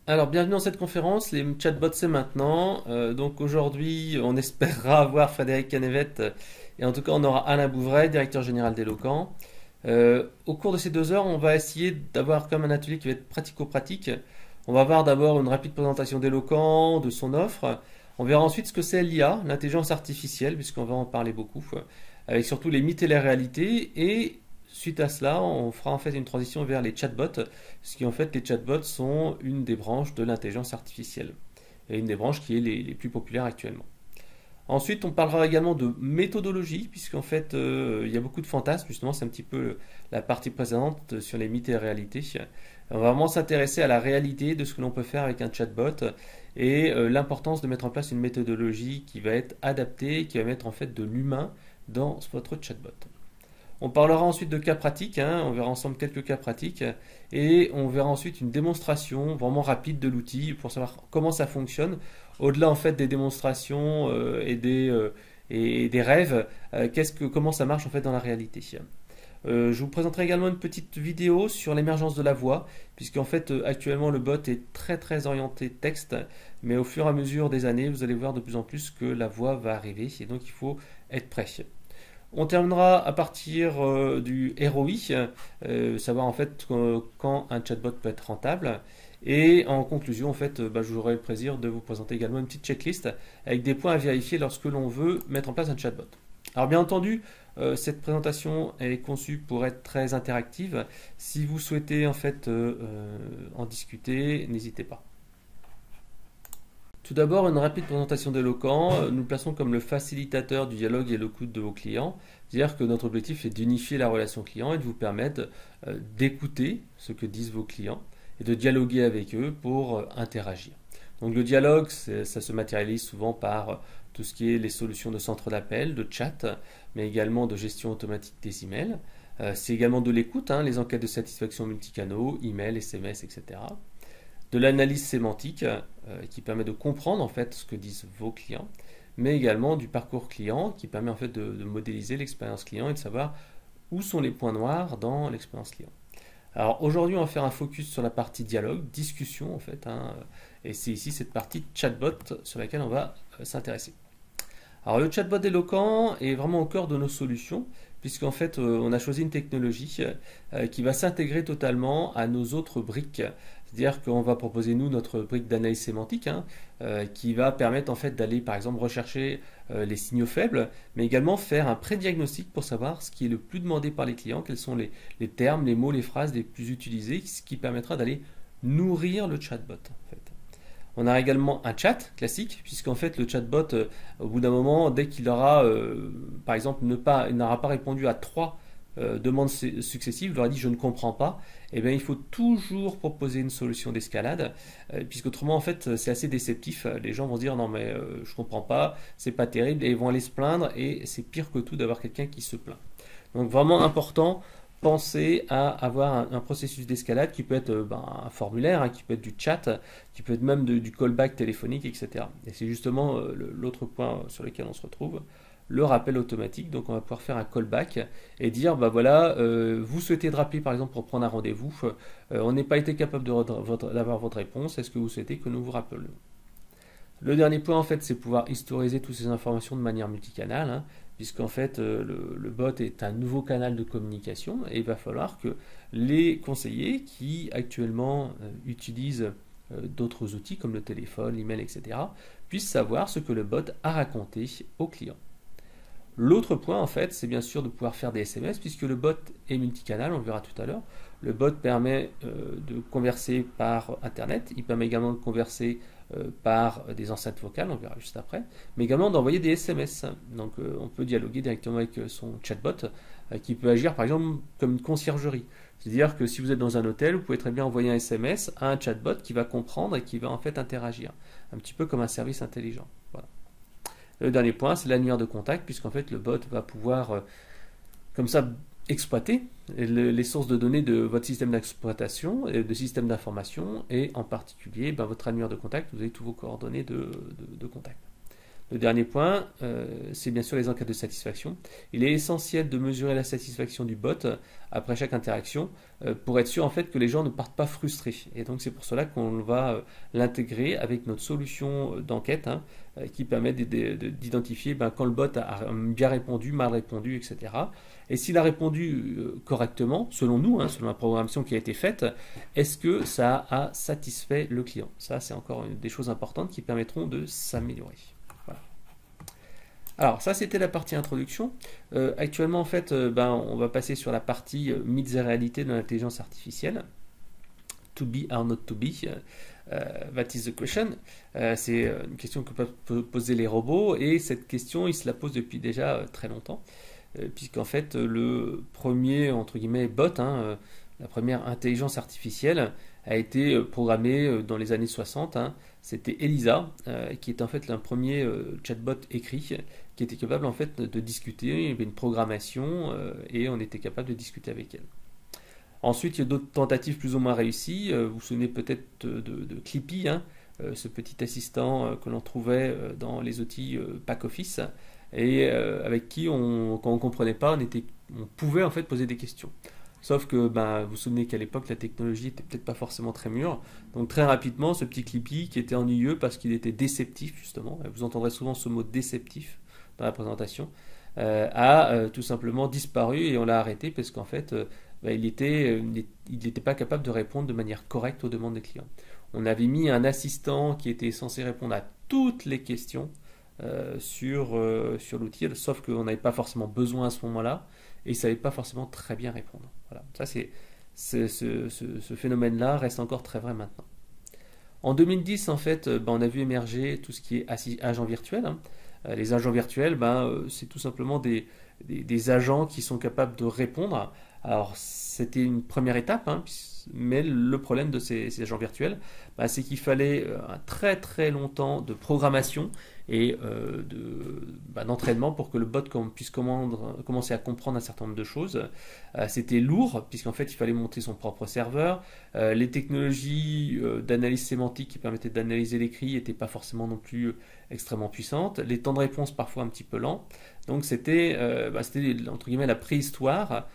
Alors, bienvenue dans cette conférence. Les chatbots, c'est maintenant. Donc aujourd'hui, on espérera avoir Frédéric Canevette et en tout cas, on aura Alain Bouvray, directeur général d'Eloquent. Au cours de ces 2 heures, on va essayer d'avoir comme un atelier qui va être pratico-pratique. On va voir d'abord une rapide présentation d'Eloquent, de son offre. On verra ensuite ce que c'est l'IA, l'intelligence artificielle, puisqu'on va en parler beaucoup, avec surtout les mythes et les réalités. Et suite à cela, on fera en fait une transition vers les chatbots, parce qu'en fait les chatbots sont une des branches de l'intelligence artificielle, et une des branches qui est les plus populaires actuellement. Ensuite, on parlera également de méthodologie, puisqu'en fait, il y a beaucoup de fantasmes, justement, c'est un petit peu la partie précédente sur les mythes et les réalités. On va vraiment s'intéresser à la réalité de ce que l'on peut faire avec un chatbot et l'importance de mettre en place une méthodologie qui va être adaptée, qui va mettre en fait de l'humain dans votre chatbot. On parlera ensuite de cas pratiques, on verra ensemble quelques cas pratiques, et on verra ensuite une démonstration vraiment rapide de l'outil pour savoir comment ça fonctionne. Au-delà en fait des démonstrations et des rêves, comment ça marche en fait dans la réalité. Je vous présenterai également une petite vidéo sur l'émergence de la voix, puisqu'en fait actuellement le bot est très très orienté texte, mais au fur et à mesure des années, vous allez voir de plus en plus que la voix va arriver, et donc il faut être prêt. On terminera à partir du ROI, savoir en fait quand un chatbot peut être rentable. Et en conclusion, en fait, j'aurai le plaisir de vous présenter également une petite checklist avec des points à vérifier lorsque l'on veut mettre en place un chatbot. Alors bien entendu, cette présentation est conçue pour être très interactive. Si vous souhaitez en fait en discuter, n'hésitez pas. Tout d'abord, une rapide présentation d'Eloquent. Nous le plaçons comme le facilitateur du dialogue et l'écoute de vos clients. C'est-à-dire que notre objectif est d'unifier la relation client et de vous permettre d'écouter ce que disent vos clients et de dialoguer avec eux pour interagir. Donc le dialogue, ça se matérialise souvent par tout ce qui est les solutions de centre d'appel, de chat, mais également de gestion automatique des emails. C'est également de l'écoute, les enquêtes de satisfaction multicanaux, email, SMS, etc. De l'analyse sémantique qui permet de comprendre en fait ce que disent vos clients, mais également du parcours client qui permet en fait de modéliser l'expérience client et de savoir où sont les points noirs dans l'expérience client. Alors aujourd'hui on va faire un focus sur la partie dialogue, discussion en fait, et c'est ici cette partie chatbot sur laquelle on va s'intéresser. Alors le chatbot Eloquent est vraiment au cœur de nos solutions, puisqu'en fait on a choisi une technologie qui va s'intégrer totalement à nos autres briques. C'est-à-dire qu'on va proposer nous notre brique d'analyse sémantique qui va permettre en fait d'aller par exemple rechercher les signaux faibles, mais également faire un pré-diagnostic pour savoir ce qui est le plus demandé par les clients, quels sont les termes, les mots, les phrases les plus utilisés, ce qui permettra d'aller nourrir le chatbot. En fait. On a également un chat classique, puisqu'en fait le chatbot, au bout d'un moment, dès qu'il aura, par exemple, il n'aura pas répondu à 3 demandes successives, il leur a dit je ne comprends pas, et bien il faut toujours proposer une solution d'escalade, puisqu'autrement en fait c'est assez déceptif. Les gens vont se dire non mais je comprends pas, c'est pas terrible, et ils vont aller se plaindre, et c'est pire que tout d'avoir quelqu'un qui se plaint. Donc vraiment important. Pensez à avoir un processus d'escalade qui peut être un formulaire, qui peut être du chat, qui peut être même du callback téléphonique, etc. Et c'est justement l'autre point sur lequel on se retrouve, le rappel automatique. Donc on va pouvoir faire un callback et dire voilà, vous souhaitez te rappeler par exemple pour prendre un rendez-vous, on n'est pas été capable d'avoir votre réponse, est-ce que vous souhaitez que nous vous rappelions? Le dernier point en fait c'est pouvoir historiser toutes ces informations de manière multicanale, puisqu'en fait le bot est un nouveau canal de communication et il va falloir que les conseillers qui actuellement utilisent d'autres outils comme le téléphone, l'email, etc. puissent savoir ce que le bot a raconté au client. L'autre point en fait c'est bien sûr de pouvoir faire des SMS puisque le bot est multicanal, on le verra tout à l'heure. Le bot permet de converser par internet, il permet également de converser par des enceintes vocales, on verra juste après, mais également d'envoyer des SMS. Donc on peut dialoguer directement avec son chatbot qui peut agir par exemple comme une conciergerie. C'est-à-dire que si vous êtes dans un hôtel, vous pouvez très bien envoyer un SMS à un chatbot qui va comprendre et qui va en fait interagir. Un petit peu comme un service intelligent. Voilà. Le dernier point, c'est l'annuaire de contact, puisqu'en fait le bot va pouvoir comme ça exploiter les sources de données de votre système d'exploitation et de système d'information, et en particulier votre annuaire de contact, vous avez tous vos coordonnées de contact. Le dernier point, c'est bien sûr les enquêtes de satisfaction. Il est essentiel de mesurer la satisfaction du bot après chaque interaction pour être sûr en fait que les gens ne partent pas frustrés. Et donc c'est pour cela qu'on va l'intégrer avec notre solution d'enquête qui permet d'identifier quand le bot a bien répondu, mal répondu, etc. Et s'il a répondu correctement, selon nous, selon la programmation qui a été faite, est-ce que ça a satisfait le client? Ça, c'est encore des choses importantes qui permettront de s'améliorer. Voilà. Alors, ça, c'était la partie introduction. Actuellement, en fait, on va passer sur la partie mythes et réalités de l'intelligence artificielle. To be or not to be, that is the question. C'est une question que peuvent poser les robots, et cette question, ils se la posent depuis déjà très longtemps, puisqu'en fait, le premier, entre guillemets, bot, la première intelligence artificielle, a été programmée dans les années 60. C'était Elisa, qui est en fait le premier chatbot écrit, qui était capable en fait de discuter. Il y avait une programmation et on était capable de discuter avec elle. Ensuite, il y a d'autres tentatives plus ou moins réussies. Vous vous souvenez peut-être de Clippy, ce petit assistant que l'on trouvait dans les outils Pack Office, et avec qui, quand on ne comprenait pas, on pouvait en fait poser des questions. Sauf que vous vous souvenez qu'à l'époque, la technologie n'était peut-être pas forcément très mûre. Donc très rapidement, ce petit Clippy, qui était ennuyeux parce qu'il était déceptif, justement, vous entendrez souvent ce mot déceptif dans la présentation, a tout simplement disparu, et on l'a arrêté parce qu'en fait, il n'était pas capable de répondre de manière correcte aux demandes des clients. On avait mis un assistant qui était censé répondre à toutes les questions sur l'outil, sauf qu'on n'avait pas forcément besoin à ce moment-là, et il ne savait pas forcément très bien répondre. Voilà. Ça, ce phénomène-là reste encore très vrai maintenant. En 2010, en fait, on a vu émerger tout ce qui est agents virtuels. Les agents virtuels, c'est tout simplement des agents qui sont capables de répondre. Alors, c'était une première étape, mais le problème de ces agents virtuels, c'est qu'il fallait un très très longtemps de programmation et d'entraînement pour que le bot puisse commencer à comprendre un certain nombre de choses. C'était lourd, puisqu'en fait, il fallait monter son propre serveur. Les technologies d'analyse sémantique qui permettaient d'analyser l'écrit n'étaient pas forcément non plus extrêmement puissantes. Les temps de réponse parfois un petit peu lents. Donc, c'était entre guillemets la préhistoire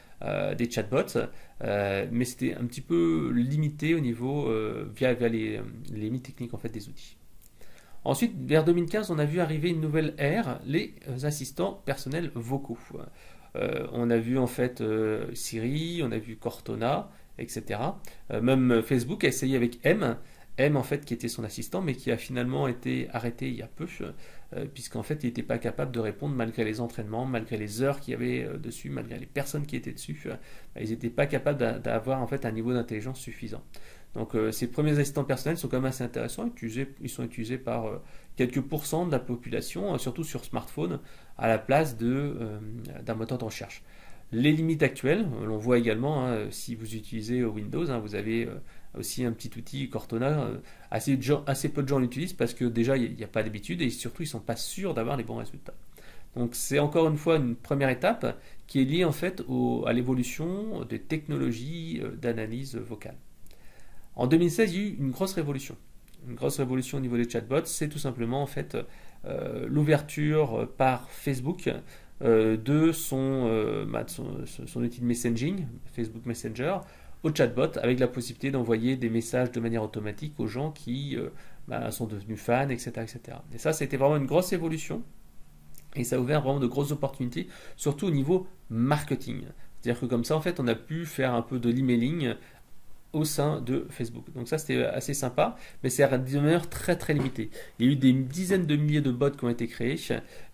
des chatbots, mais c'était un petit peu limité au niveau via les limites techniques en fait des outils. Ensuite, vers 2015, on a vu arriver une nouvelle ère, les assistants personnels vocaux. On a vu en fait Siri, on a vu Cortana, etc. Même Facebook a essayé avec M en fait qui était son assistant, mais qui a finalement été arrêté il y a peu, puisqu'en fait il n'était pas capable de répondre malgré les entraînements, malgré les heures qu'il y avait dessus, malgré les personnes qui étaient dessus. Ils n'étaient pas capables d'avoir en fait un niveau d'intelligence suffisant. Donc ces premiers assistants personnels sont quand même assez intéressants. Ils sont utilisés par quelques pourcents de la population, surtout sur smartphone, à la place d'un moteur de recherche. Les limites actuelles, l'on voit également, si vous utilisez Windows, vous avez aussi un petit outil Cortana. Assez peu de gens l'utilisent parce que déjà il n'y a pas d'habitude, et surtout ils ne sont pas sûrs d'avoir les bons résultats. Donc c'est encore une fois une première étape qui est liée en fait à l'évolution des technologies d'analyse vocale. En 2016, il y a eu une grosse révolution. Une grosse révolution au niveau des chatbots, c'est tout simplement en fait l'ouverture par Facebook de son outil de messaging, Facebook Messenger, au chatbot, avec la possibilité d'envoyer des messages de manière automatique aux gens qui sont devenus fans, etc., etc. Et ça, c'était vraiment une grosse évolution, et ça a ouvert vraiment de grosses opportunités, surtout au niveau marketing. C'est-à-dire que comme ça, en fait, on a pu faire un peu de l'emailing au sein de Facebook. Donc ça, c'était assez sympa, mais c'est demeure très très limité. Il y a eu des dizaines de milliers de bots qui ont été créés,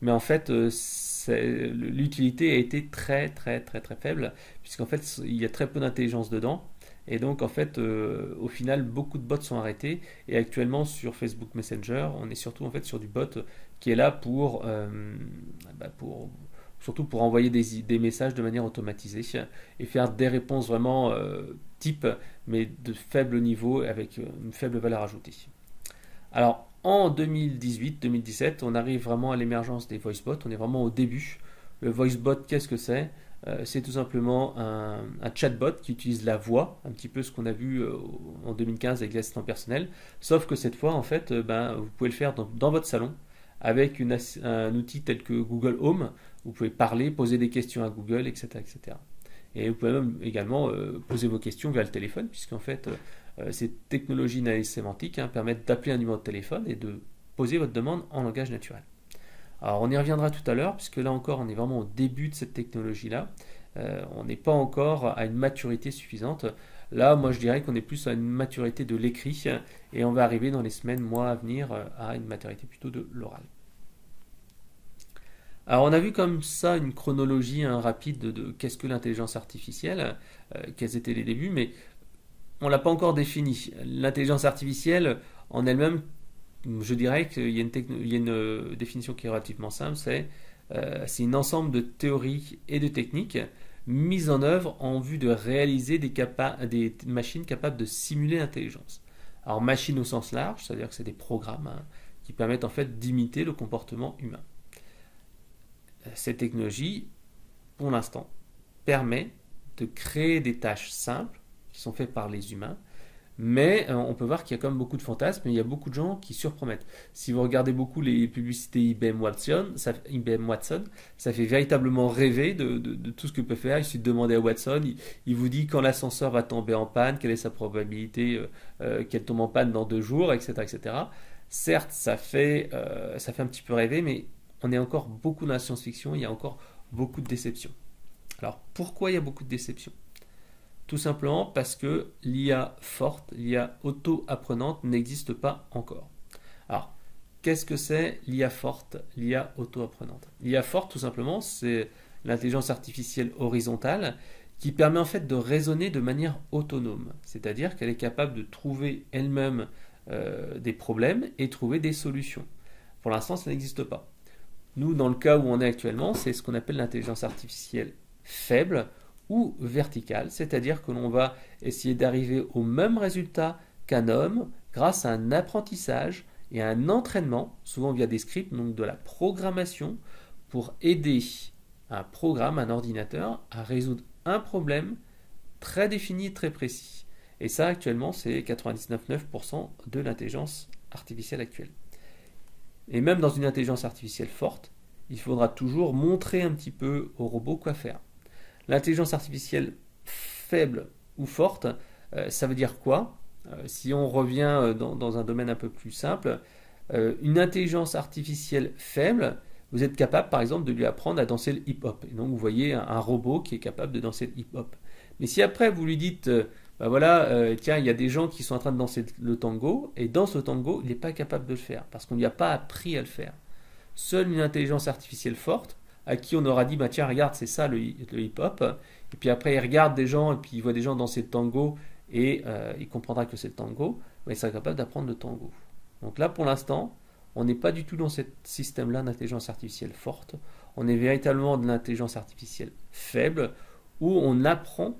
mais en fait, l'utilité a été très très très très faible, puisqu'en fait, il y a très peu d'intelligence dedans. Et donc, en fait, au final, beaucoup de bots sont arrêtés. Et actuellement, sur Facebook Messenger, on est surtout en fait sur du bot qui est là surtout pour envoyer des messages de manière automatisée et faire des réponses vraiment type, mais de faible niveau, avec une faible valeur ajoutée. Alors, en 2018-2017, on arrive vraiment à l'émergence des voicebots. On est vraiment au début. Le voicebot, qu'est-ce que c'est ? C'est tout simplement un chatbot qui utilise la voix, un petit peu ce qu'on a vu en 2015 avec l'assistant personnel, sauf que cette fois, en fait, vous pouvez le faire dans votre salon, avec un outil tel que Google Home. Vous pouvez parler, poser des questions à Google, etc. etc. Et vous pouvez même également poser vos questions via le téléphone, puisqu'en fait, ces technologies d'analyse sémantique permettent d'appeler un numéro de téléphone et de poser votre demande en langage naturel. Alors on y reviendra tout à l'heure, puisque là encore on est vraiment au début de cette technologie-là. On n'est pas encore à une maturité suffisante. Là, moi je dirais qu'on est plus à une maturité de l'écrit, et on va arriver dans les semaines, mois à venir à une maturité plutôt de l'oral. Alors on a vu comme ça une chronologie rapide de qu'est-ce que l'intelligence artificielle, quels étaient les débuts, mais on ne l'a pas encore défini. L'intelligence artificielle en elle-même, je dirais qu'il y a une définition qui est relativement simple, c'est un ensemble de théories et de techniques mises en œuvre en vue de réaliser des machines capables de simuler l'intelligence. Alors machine au sens large, c'est-à-dire que c'est des programmes qui permettent en fait d'imiter le comportement humain. Cette technologie, pour l'instant, permet de créer des tâches simples qui sont faites par les humains, mais on peut voir qu'il y a quand même beaucoup de fantasmes et il y a beaucoup de gens qui surpromettent. Si vous regardez beaucoup les publicités IBM Watson, ça fait véritablement rêver de tout ce que peut faire. Il suffit de demander à Watson, il vous dit quand l'ascenseur va tomber en panne, quelle est sa probabilité qu'elle tombe en panne dans 2 jours, etc. etc. Certes, ça fait un petit peu rêver, mais on est encore beaucoup dans la science-fiction, il y a encore beaucoup de déceptions. Alors, pourquoi il y a beaucoup de déceptions? Tout simplement parce que l'IA forte, l'IA auto-apprenante n'existe pas encore. Alors, qu'est-ce que c'est l'IA forte, l'IA auto-apprenante? L'IA forte, tout simplement, c'est l'intelligence artificielle horizontale qui permet en fait de raisonner de manière autonome. C'est-à-dire qu'elle est capable de trouver elle-même des problèmes et trouver des solutions. Pour l'instant, ça n'existe pas. Nous, dans le cas où on est actuellement, c'est ce qu'on appelle l'intelligence artificielle faible ou verticale, c'est-à-dire que l'on va essayer d'arriver au même résultat qu'un homme grâce à un apprentissage et à un entraînement, souvent via des scripts, donc de la programmation, pour aider un programme, un ordinateur, à résoudre un problème très défini, très précis. Et ça, actuellement, c'est 99,9% de l'intelligence artificielle actuelle. Et même dans une intelligence artificielle forte, il faudra toujours montrer un petit peu au robot quoi faire. L'intelligence artificielle faible ou forte, ça veut dire quoi? Si on revient dans un domaine un peu plus simple, une intelligence artificielle faible, vous êtes capable par exemple de lui apprendre à danser le hip-hop. Et donc vous voyez un robot qui est capable de danser le hip-hop. Mais si après vous lui dites, tiens, il y a des gens qui sont en train de danser le tango, et dans ce tango, il n'est pas capable de le faire, parce qu'on ne lui a pas appris à le faire. Seule une intelligence artificielle forte, à qui on aura dit, bah tiens, regarde, c'est ça le hip-hop, et puis après il regarde des gens, et puis il voit des gens danser le tango, et il comprendra que c'est le tango, mais il sera capable d'apprendre le tango. Donc là, pour l'instant, on n'est pas du tout dans ce système-là d'intelligence artificielle forte, on est véritablement de l'intelligence artificielle faible, où on apprend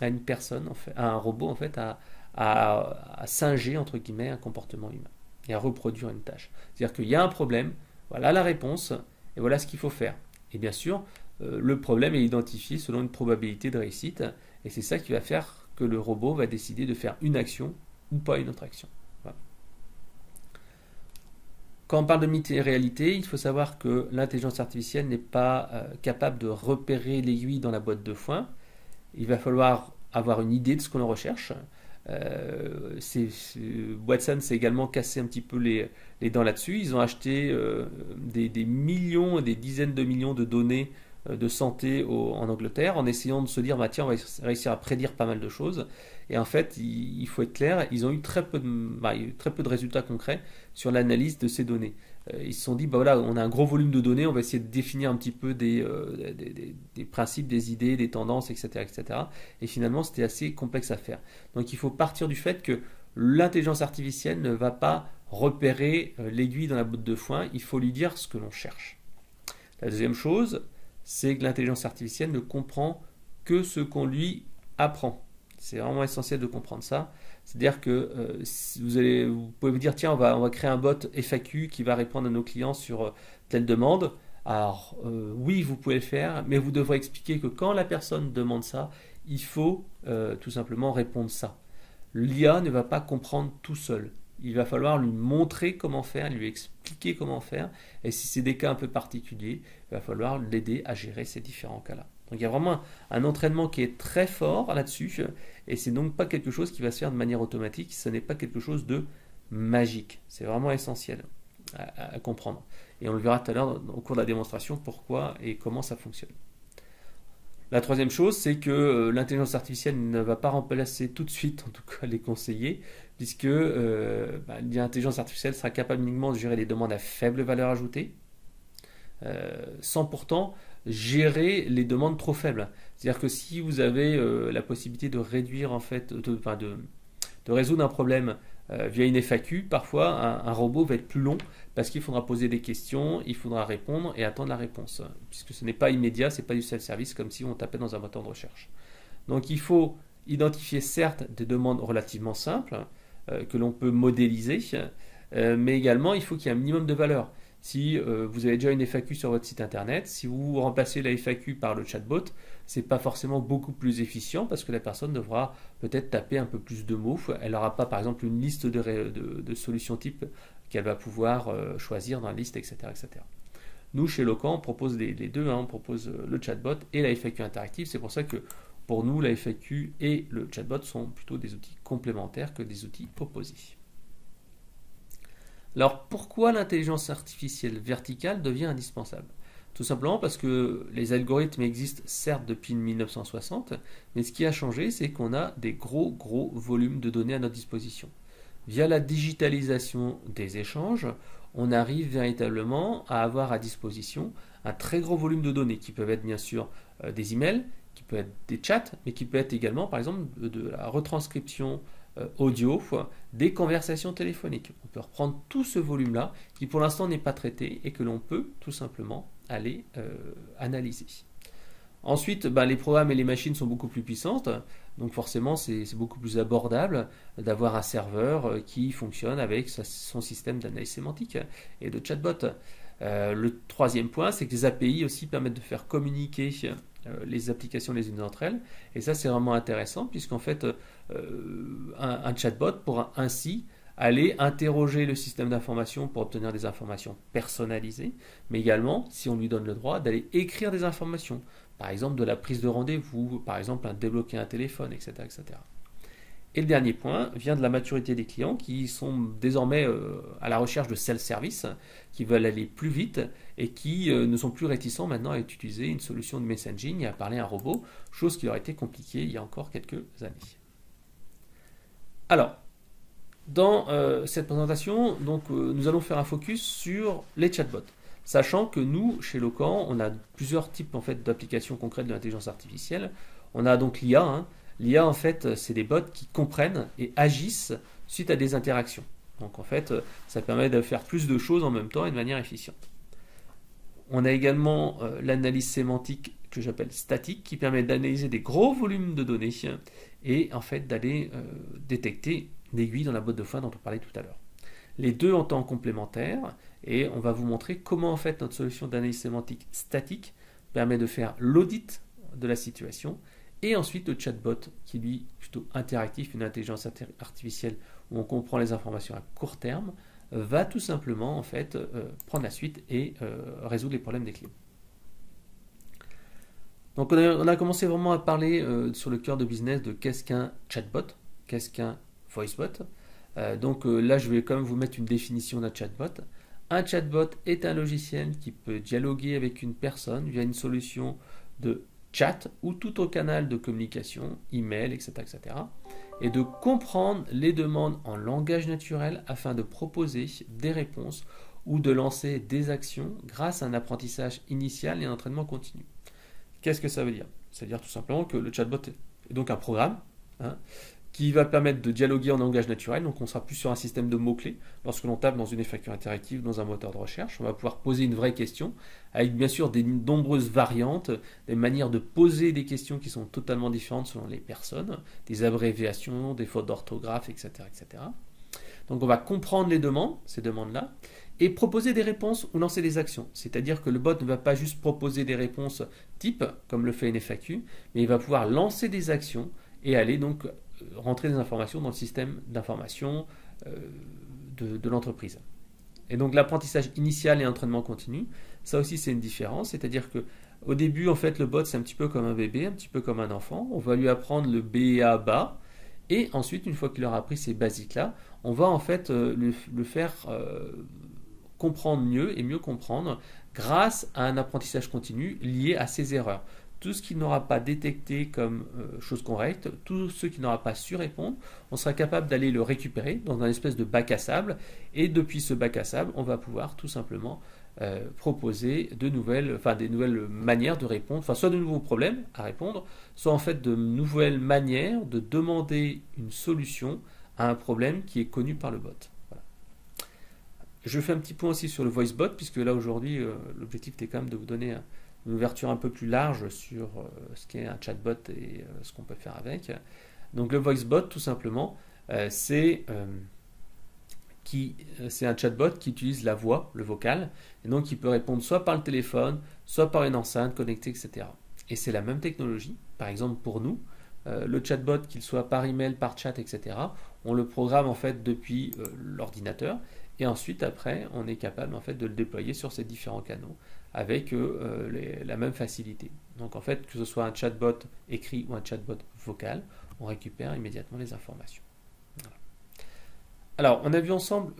à une personne, en fait, à un robot, en fait, à singer, entre guillemets, un comportement humain, et à reproduire une tâche. C'est-à-dire qu'il y a un problème, voilà la réponse, et voilà ce qu'il faut faire. Et bien sûr, le problème est identifié selon une probabilité de réussite, et c'est ça qui va faire que le robot va décider de faire une action ou pas une autre action. Voilà. Quand on parle de mythe et réalité, il faut savoir que l'intelligence artificielle n'est pas capable de repérer l'aiguille dans la boîte de foin. Il va falloir avoir une idée de ce qu'on recherche. Watson s'est également cassé un petit peu les dents là-dessus. Ils ont acheté des millions, des dizaines de millions de données de santé en Angleterre en essayant de se dire bah, tiens, on va réussir à prédire pas mal de choses. Et en fait, il faut être clair, ils ont eu très peu de résultats concrets sur l'analyse de ces données. Ils se sont dit bah voilà, on a un gros volume de données, on va essayer de définir un petit peu des principes, des idées, des tendances, etc., etc. Et finalement, c'était assez complexe à faire. Donc il faut partir du fait que l'intelligence artificielle ne va pas repérer l'aiguille dans la botte de foin, il faut lui dire ce que l'on cherche. La deuxième chose, c'est que l'intelligence artificielle ne comprend que ce qu'on lui apprend. C'est vraiment essentiel de comprendre ça. C'est-à-dire que vous pouvez vous dire, tiens, on va créer un bot FAQ qui va répondre à nos clients sur telle demande. Alors, oui, vous pouvez le faire, mais vous devrez expliquer que quand la personne demande ça, il faut tout simplement répondre ça. L'IA ne va pas comprendre tout seul. Il va falloir lui montrer comment faire, lui expliquer comment faire. Et si c'est des cas un peu particuliers, il va falloir l'aider à gérer ces différents cas-là. Donc il y a vraiment un entraînement qui est très fort là-dessus. Et c'est donc pas quelque chose qui va se faire de manière automatique. Ce n'est pas quelque chose de magique. C'est vraiment essentiel à comprendre. Et on le verra tout à l'heure au cours de la démonstration pourquoi et comment ça fonctionne. La troisième chose, c'est que l'intelligence artificielle ne va pas remplacer tout de suite, en tout cas, les conseillers, puisque l'intelligence artificielle sera capable uniquement de gérer les demandes à faible valeur ajoutée, sans pourtant gérer les demandes trop faibles. C'est-à-dire que si vous avez la possibilité de réduire, en fait, de résoudre un problème via une FAQ, parfois un robot va être plus long parce qu'il faudra poser des questions, il faudra répondre et attendre la réponse. Puisque ce n'est pas immédiat, ce n'est pas du self-service comme si on tapait dans un moteur de recherche. Donc il faut identifier certes des demandes relativement simples que l'on peut modéliser, mais également il faut qu'il y ait un minimum de valeur. Si vous avez déjà une FAQ sur votre site internet, si vous remplacez la FAQ par le chatbot, c'est pas forcément beaucoup plus efficient parce que la personne devra peut-être taper un peu plus de mots. Elle n'aura pas par exemple une liste de solutions type qu'elle va pouvoir choisir dans la liste, etc., etc. Nous, chez Locan, on propose les deux, on propose le chatbot et la FAQ interactive. C'est pour ça que pour nous, la FAQ et le chatbot sont plutôt des outils complémentaires que des outils opposés. Alors pourquoi l'intelligence artificielle verticale devient indispensable? Tout simplement parce que les algorithmes existent certes depuis 1960, mais ce qui a changé, c'est qu'on a des gros volumes de données à notre disposition. Via la digitalisation des échanges, on arrive véritablement à avoir à disposition un très gros volume de données qui peuvent être bien sûr des emails, qui peuvent être des chats, mais qui peuvent être également par exemple de la retranscription audio, des conversations téléphoniques. On peut reprendre tout ce volume-là qui pour l'instant n'est pas traité et que l'on peut tout simplement aller analyser. Ensuite, les programmes et les machines sont beaucoup plus puissantes, donc forcément c'est beaucoup plus abordable d'avoir un serveur qui fonctionne avec son système d'analyse sémantique et de chatbot. Le troisième point, c'est que les API aussi permettent de faire communiquer les applications les unes entre elles, et ça c'est vraiment intéressant puisqu'en fait un chatbot pourra ainsi aller interroger le système d'information pour obtenir des informations personnalisées, mais également, si on lui donne le droit, d'aller écrire des informations, par exemple de la prise de rendez-vous, par exemple débloquer un téléphone, etc., etc. Et le dernier point vient de la maturité des clients qui sont désormais à la recherche de self-service, qui veulent aller plus vite et qui ne sont plus réticents maintenant à utiliser une solution de messaging et à parler à un robot, chose qui aurait été compliquée il y a encore quelques années. Alors, dans cette présentation, nous allons faire un focus sur les chatbots, sachant que nous, chez Locan, on a plusieurs types en fait, d'applications concrètes de l'intelligence artificielle. On a donc l'IA. L'IA, en fait, c'est des bots qui comprennent et agissent suite à des interactions. Donc, en fait, ça permet de faire plus de choses en même temps et de manière efficiente. On a également l'analyse sémantique que j'appelle statique, qui permet d'analyser des gros volumes de données et, en fait, d'aller détecter l'aiguille dans la botte de foin dont on parlait tout à l'heure. Les deux en temps complémentaire et on va vous montrer comment, en fait, notre solution d'analyse sémantique statique permet de faire l'audit de la situation. Et ensuite, le chatbot, qui lui plutôt interactif, une intelligence artificielle où on comprend les informations à court terme, va tout simplement en fait prendre la suite et résoudre les problèmes des clients. Donc on a commencé vraiment à parler sur le cœur de business de qu'est-ce qu'un chatbot, qu'est-ce qu'un voicebot. Là, je vais quand même vous mettre une définition d'un chatbot. Un chatbot est un logiciel qui peut dialoguer avec une personne via une solution de chat ou tout autre canal de communication, email, etc., etc., et de comprendre les demandes en langage naturel afin de proposer des réponses ou de lancer des actions grâce à un apprentissage initial et un entraînement continu. Qu'est-ce que ça veut dire? Ça veut dire tout simplement que le chatbot est donc un programme qui va permettre de dialoguer en langage naturel, donc on sera plus sur un système de mots-clés. Lorsque l'on tape dans une FAQ interactive, dans un moteur de recherche, on va pouvoir poser une vraie question, avec bien sûr des nombreuses variantes, des manières de poser des questions qui sont totalement différentes selon les personnes, des abréviations, des fautes d'orthographe, etc., etc. Donc on va comprendre les demandes, ces demandes-là, et proposer des réponses ou lancer des actions. C'est-à-dire que le bot ne va pas juste proposer des réponses type, comme le fait une FAQ, mais il va pouvoir lancer des actions et aller donc rentrer des informations dans le système d'information de l'entreprise. Et donc l'apprentissage initial et entraînement continu, ça aussi c'est une différence, c'est-à-dire que au début en fait le bot c'est un petit peu comme un bébé, un petit peu comme un enfant, on va lui apprendre le B A bas, et ensuite une fois qu'il aura appris ces basiques là, on va en fait le faire comprendre mieux et mieux comprendre grâce à un apprentissage continu lié à ses erreurs. Tout ce qu'il n'aura pas détecté comme chose correcte, tout ce qu'il n'aura pas su répondre, on sera capable d'aller le récupérer dans un espèce de bac à sable. Et depuis ce bac à sable, on va pouvoir tout simplement proposer des nouvelles manières de répondre, enfin soit de nouveaux problèmes à répondre, soit en fait de nouvelles manières de demander une solution à un problème qui est connu par le bot. Voilà. Je fais un petit point aussi sur le voicebot, puisque là aujourd'hui, l'objectif était quand même de vous donner une ouverture un peu plus large sur ce qu'est un chatbot et ce qu'on peut faire avec. Donc le voicebot, tout simplement, c'est un chatbot qui utilise la voix, le vocal, et donc qui peut répondre soit par le téléphone, soit par une enceinte connectée, etc. Et c'est la même technologie. Par exemple, pour nous, le chatbot, qu'il soit par email, par chat, etc., on le programme en fait depuis l'ordinateur, et ensuite, après, on est capable en fait de le déployer sur ces différents canaux avec la même facilité. Donc en fait, que ce soit un chatbot écrit ou un chatbot vocal, on récupère immédiatement les informations. Voilà. Alors, on a vu ensemble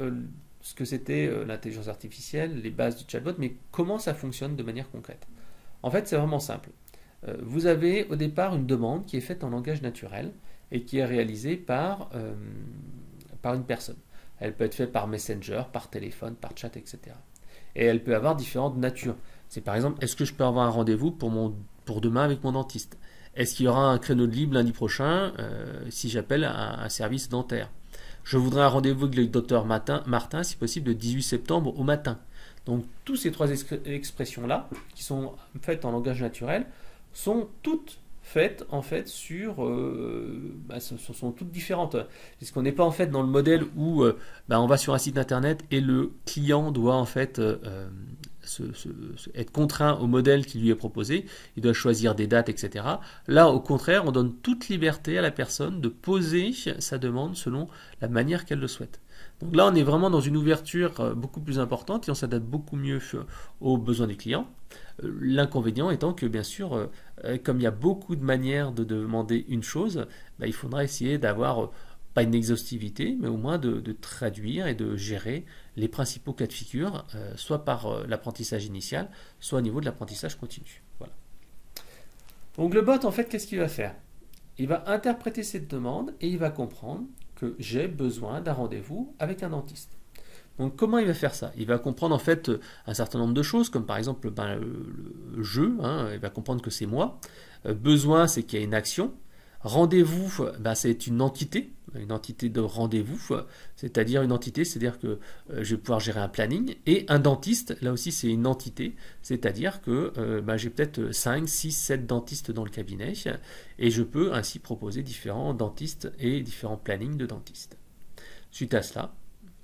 ce que c'était l'intelligence artificielle, les bases du chatbot, mais comment ça fonctionne de manière concrète. En fait, c'est vraiment simple. Vous avez au départ une demande qui est faite en langage naturel et qui est réalisée par une personne. Elle peut être faite par Messenger, par téléphone, par chat, etc. Et elle peut avoir différentes natures. C'est par exemple, est-ce que je peux avoir un rendez-vous pour demain avec mon dentiste? Est-ce qu'il y aura un créneau de libre lundi prochain si j'appelle un service dentaire? Je voudrais un rendez-vous avec le docteur Martin, si possible, le 18 septembre au matin. Donc, toutes ces trois expressions-là, qui sont faites en langage naturel, sont toutes faites en fait sont toutes différentes, puisqu'on n'est pas en fait dans le modèle où on va sur un site internet et le client doit en fait être contraint au modèle qui lui est proposé, il doit choisir des dates, etc. Là, au contraire, on donne toute liberté à la personne de poser sa demande selon la manière qu'elle le souhaite. Donc là, on est vraiment dans une ouverture beaucoup plus importante et on s'adapte beaucoup mieux aux besoins des clients. L'inconvénient étant que, bien sûr, comme il y a beaucoup de manières de demander une chose, il faudra essayer d'avoir, pas une exhaustivité, mais au moins de traduire et de gérer les principaux cas de figure, soit par l'apprentissage initial, soit au niveau de l'apprentissage continu. Voilà. Donc le bot, en fait, qu'est-ce qu'il va faire? Il va interpréter cette demande et il va comprendre que j'ai besoin d'un rendez-vous avec un dentiste. Donc comment il va faire ça? Il va comprendre en fait un certain nombre de choses, comme par exemple le jeu, il va comprendre que c'est moi. Besoin, c'est qu'il y a une action. Rendez-vous, c'est une entité de rendez-vous, c'est-à-dire une entité, c'est-à-dire que je vais pouvoir gérer un planning. Et un dentiste, là aussi c'est une entité, c'est-à-dire que j'ai peut-être 5, 6, 7 dentistes dans le cabinet et je peux ainsi proposer différents dentistes et différents plannings de dentistes. Suite à cela,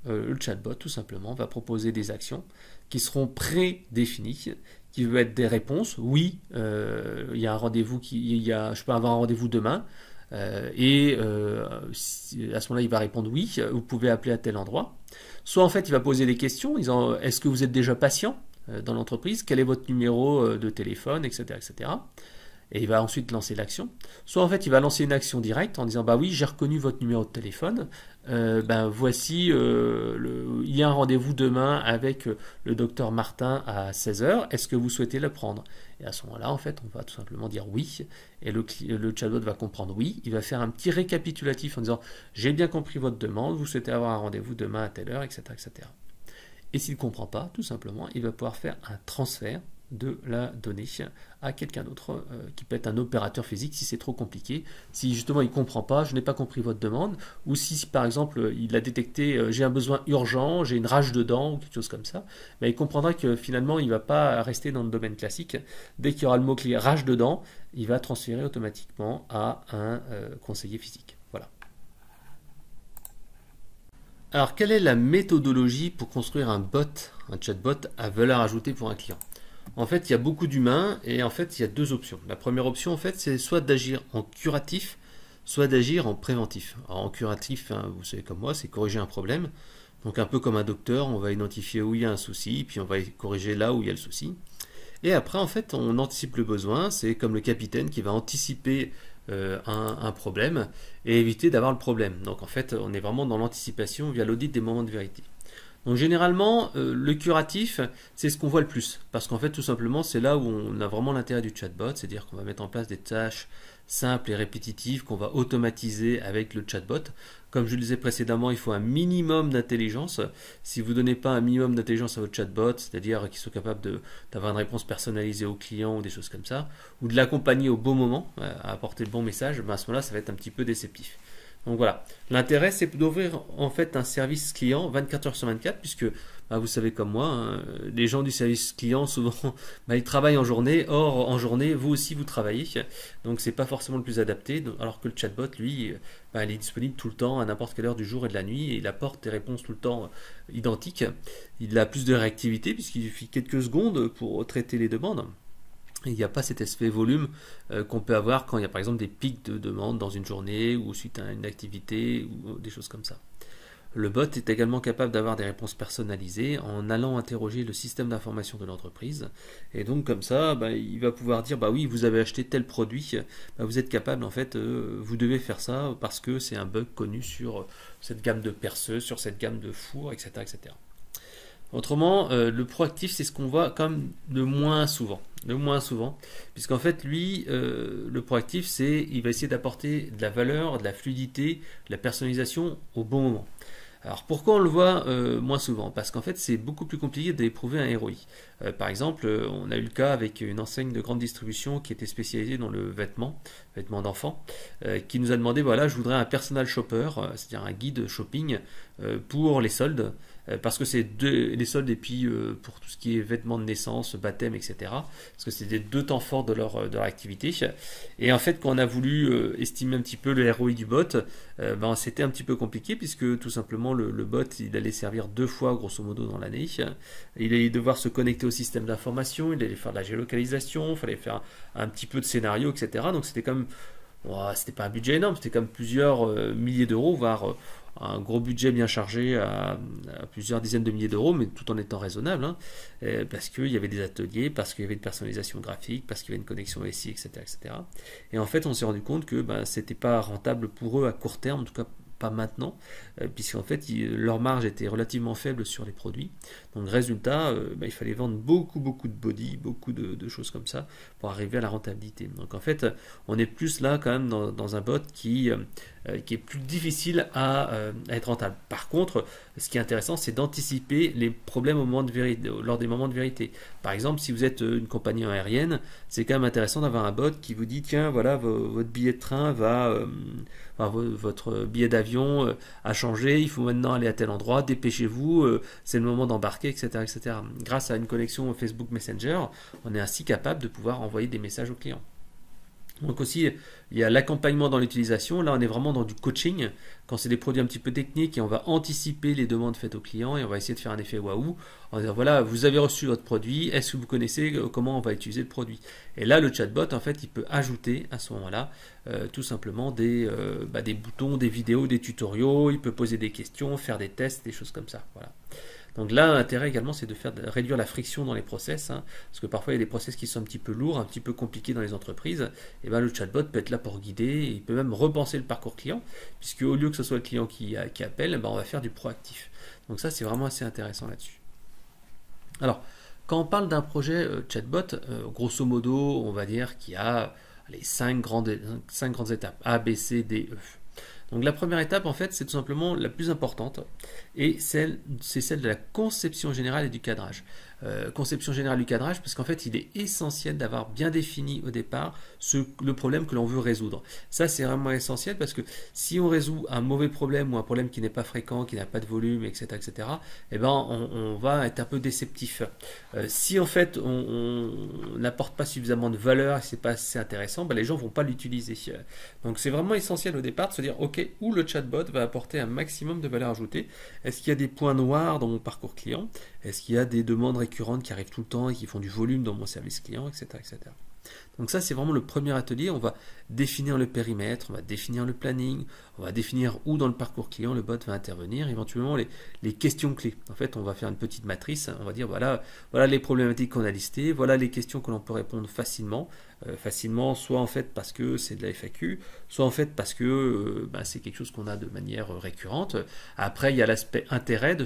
le chatbot tout simplement va proposer des actions qui seront prédéfinies, qui veulent être des réponses. Oui, il y a un rendez-vous, je peux avoir un rendez-vous demain, et à ce moment-là, il va répondre oui, vous pouvez appeler à tel endroit. Soit en fait, il va poser des questions, disant est-ce que vous êtes déjà patient dans l'entreprise, quel est votre numéro de téléphone, etc., etc. Et il va ensuite lancer l'action. Soit en fait, il va lancer une action directe en disant bah oui, j'ai reconnu votre numéro de téléphone. Voici, il y a un rendez-vous demain avec le docteur Martin à 16 h. Est-ce que vous souhaitez le prendre? Et à ce moment-là, en fait, on va tout simplement dire oui. Et le chatbot va comprendre oui. Il va faire un petit récapitulatif en disant j'ai bien compris votre demande, vous souhaitez avoir un rendez-vous demain à telle heure, etc., etc. Et s'il ne comprend pas, tout simplement, il va pouvoir faire un transfert de la donnée à quelqu'un d'autre qui peut être un opérateur physique si c'est trop compliqué. Si justement il ne comprend pas, je n'ai pas compris votre demande, ou si par exemple il a détecté j'ai un besoin urgent, j'ai une rage de dents ou quelque chose comme ça, il comprendra que finalement il ne va pas rester dans le domaine classique. Dès qu'il y aura le mot-clé rage de dents, il va transférer automatiquement à un conseiller physique. Voilà. Alors quelle est la méthodologie pour construire un chatbot à valeur ajoutée pour un client? En fait, il y a beaucoup d'humains et en fait, il y a deux options. La première option, en fait, c'est soit d'agir en curatif, soit d'agir en préventif. Alors, en curatif, vous savez comme moi, c'est corriger un problème. Donc un peu comme un docteur, on va identifier où il y a un souci, puis on va corriger là où il y a le souci. Et après, en fait, on anticipe le besoin. C'est comme le capitaine qui va anticiper un problème et éviter d'avoir le problème. Donc en fait, on est vraiment dans l'anticipation via l'audit des moments de vérité. Donc généralement, le curatif, c'est ce qu'on voit le plus. Parce qu'en fait, tout simplement, c'est là où on a vraiment l'intérêt du chatbot. C'est-à-dire qu'on va mettre en place des tâches simples et répétitives qu'on va automatiser avec le chatbot. Comme je le disais précédemment, il faut un minimum d'intelligence. Si vous ne donnez pas un minimum d'intelligence à votre chatbot, c'est-à-dire qu'il soit capable d'avoir une réponse personnalisée au client ou des choses comme ça, ou de l'accompagner au bon moment, à apporter le bon message, ben à ce moment-là, ça va être un petit peu déceptif. Donc voilà, l'intérêt c'est d'ouvrir en fait un service client 24 heures sur 24 puisque bah, vous savez comme moi, hein, les gens du service client souvent bah, ils travaillent en journée, or en journée vous aussi vous travaillez, donc c'est pas forcément le plus adapté, alors que le chatbot lui bah, il est disponible tout le temps à n'importe quelle heure du jour et de la nuit et il apporte des réponses tout le temps identiques, il a plus de réactivité puisqu'il suffit quelques secondes pour traiter les demandes. Il n'y a pas cet effet volume qu'on peut avoir quand il y a par exemple des pics de demande dans une journée ou suite à une activité ou des choses comme ça. Le bot est également capable d'avoir des réponses personnalisées en allant interroger le système d'information de l'entreprise. Et donc comme ça, bah, il va pouvoir dire, bah oui, vous avez acheté tel produit, bah, vous êtes capable en fait, vous devez faire ça parce que c'est un bug connu sur cette gamme de perceuses, sur cette gamme de fours, etc. etc. Autrement, le proactif, c'est ce qu'on voit comme le moins souvent. Le moins souvent. Puisqu'en fait, lui, le proactif, il va essayer d'apporter de la valeur, de la fluidité, de la personnalisation au bon moment. Alors pourquoi on le voit moins souvent? Parce qu'en fait c'est beaucoup plus compliqué d'éprouver un ROI. Par exemple, on a eu le cas avec une enseigne de grande distribution qui était spécialisée dans le vêtement d'enfant, qui nous a demandé, voilà, je voudrais un personal shopper, c'est-à-dire un guide shopping pour les soldes, parce que c'est les soldes et puis pour tout ce qui est vêtements de naissance, baptême, etc. Parce que c'était deux temps forts de leur activité. Et en fait, quand on a voulu estimer un petit peu le ROI du bot, ben, c'était un petit peu compliqué puisque tout simplement le bot il allait servir 2 fois grosso modo dans l'année. Il allait devoir se connecter au système d'information, il allait faire de la géolocalisation, il fallait faire un petit peu de scénario, etc. Donc c'était comme c'était pas un budget énorme, c'était comme plusieurs milliers d'euros, voire un gros budget bien chargé à plusieurs dizaines de milliers d'euros, mais tout en étant raisonnable, hein, parce qu'il y avait des ateliers, parce qu'il y avait une personnalisation graphique, parce qu'il y avait une connexion SI, etc., etc. Et en fait, on s'est rendu compte que c'était pas rentable pour eux à court terme, en tout cas pas maintenant, puisqu'en fait leur marge était relativement faible sur les produits. Donc résultat, il fallait vendre beaucoup de body, beaucoup de choses comme ça pour arriver à la rentabilité. Donc en fait, on est plus là quand même dans un bot qui est plus difficile à être rentable. Par contre, ce qui est intéressant, c'est d'anticiper les problèmes lors des moments de vérité. Par exemple, si vous êtes une compagnie aérienne, c'est quand même intéressant d'avoir un bot qui vous dit, tiens, voilà, votre billet de train votre billet d'avion a changé, il faut maintenant aller à tel endroit, dépêchez-vous, c'est le moment d'embarquer, etc., etc. Grâce à une connexion Facebook Messenger, on est ainsi capable de pouvoir envoyer des messages aux clients. Donc aussi, il y a l'accompagnement dans l'utilisation. Là, on est vraiment dans du coaching. Quand c'est des produits un petit peu techniques et on va anticiper les demandes faites aux clients et on va essayer de faire un effet waouh. On va dire, voilà, vous avez reçu votre produit. Est-ce que vous connaissez comment on va utiliser le produit? Et là, le chatbot, en fait, il peut ajouter à ce moment-là tout simplement des boutons, des vidéos, des tutoriaux. Il peut poser des questions, faire des tests, des choses comme ça. Voilà. Donc là, l'intérêt également, c'est de réduire la friction dans les process, hein, parce que parfois il y a des process qui sont un petit peu lourds, un petit peu compliqués dans les entreprises. Et ben, le chatbot peut être là pour guider, et il peut même repenser le parcours client, puisque au lieu que ce soit le client qui appelle, ben, on va faire du proactif. Donc ça, c'est vraiment assez intéressant là-dessus. Alors, quand on parle d'un projet chatbot, grosso modo, on va dire qu'il y a les 5 grandes étapes, A, B, C, D, E. Donc la première étape, en fait, c'est tout simplement la plus importante, et c'est celle de la conception générale et du cadrage. Conception générale du cadrage, parce qu'en fait, il est essentiel d'avoir bien défini au départ le problème que l'on veut résoudre. Ça, c'est vraiment essentiel, parce que si on résout un mauvais problème ou un problème qui n'est pas fréquent, qui n'a pas de volume, etc., eh ben, on va être un peu déceptif. Si en fait, on n'apporte pas suffisamment de valeur et c'est pas assez intéressant, ben, les gens vont pas l'utiliser. Donc c'est vraiment essentiel au départ de se dire, ok, où le chatbot va apporter un maximum de valeur ajoutée. Est-ce qu'il y a des points noirs dans mon parcours client? Est-ce qu'il y a des demandes récurrentes qui arrivent tout le temps et qui font du volume dans mon service client, etc., etc. Donc ça, c'est vraiment le premier atelier. On va définir le périmètre, on va définir le planning, on va définir où dans le parcours client le bot va intervenir, éventuellement les questions clés. En fait, on va faire une petite matrice, on va dire voilà les problématiques qu'on a listées, voilà les questions que l'on peut répondre facilement, soit en fait parce que c'est de la FAQ, soit en fait parce que c'est quelque chose qu'on a de manière récurrente. Après, il y a l'aspect intérêt de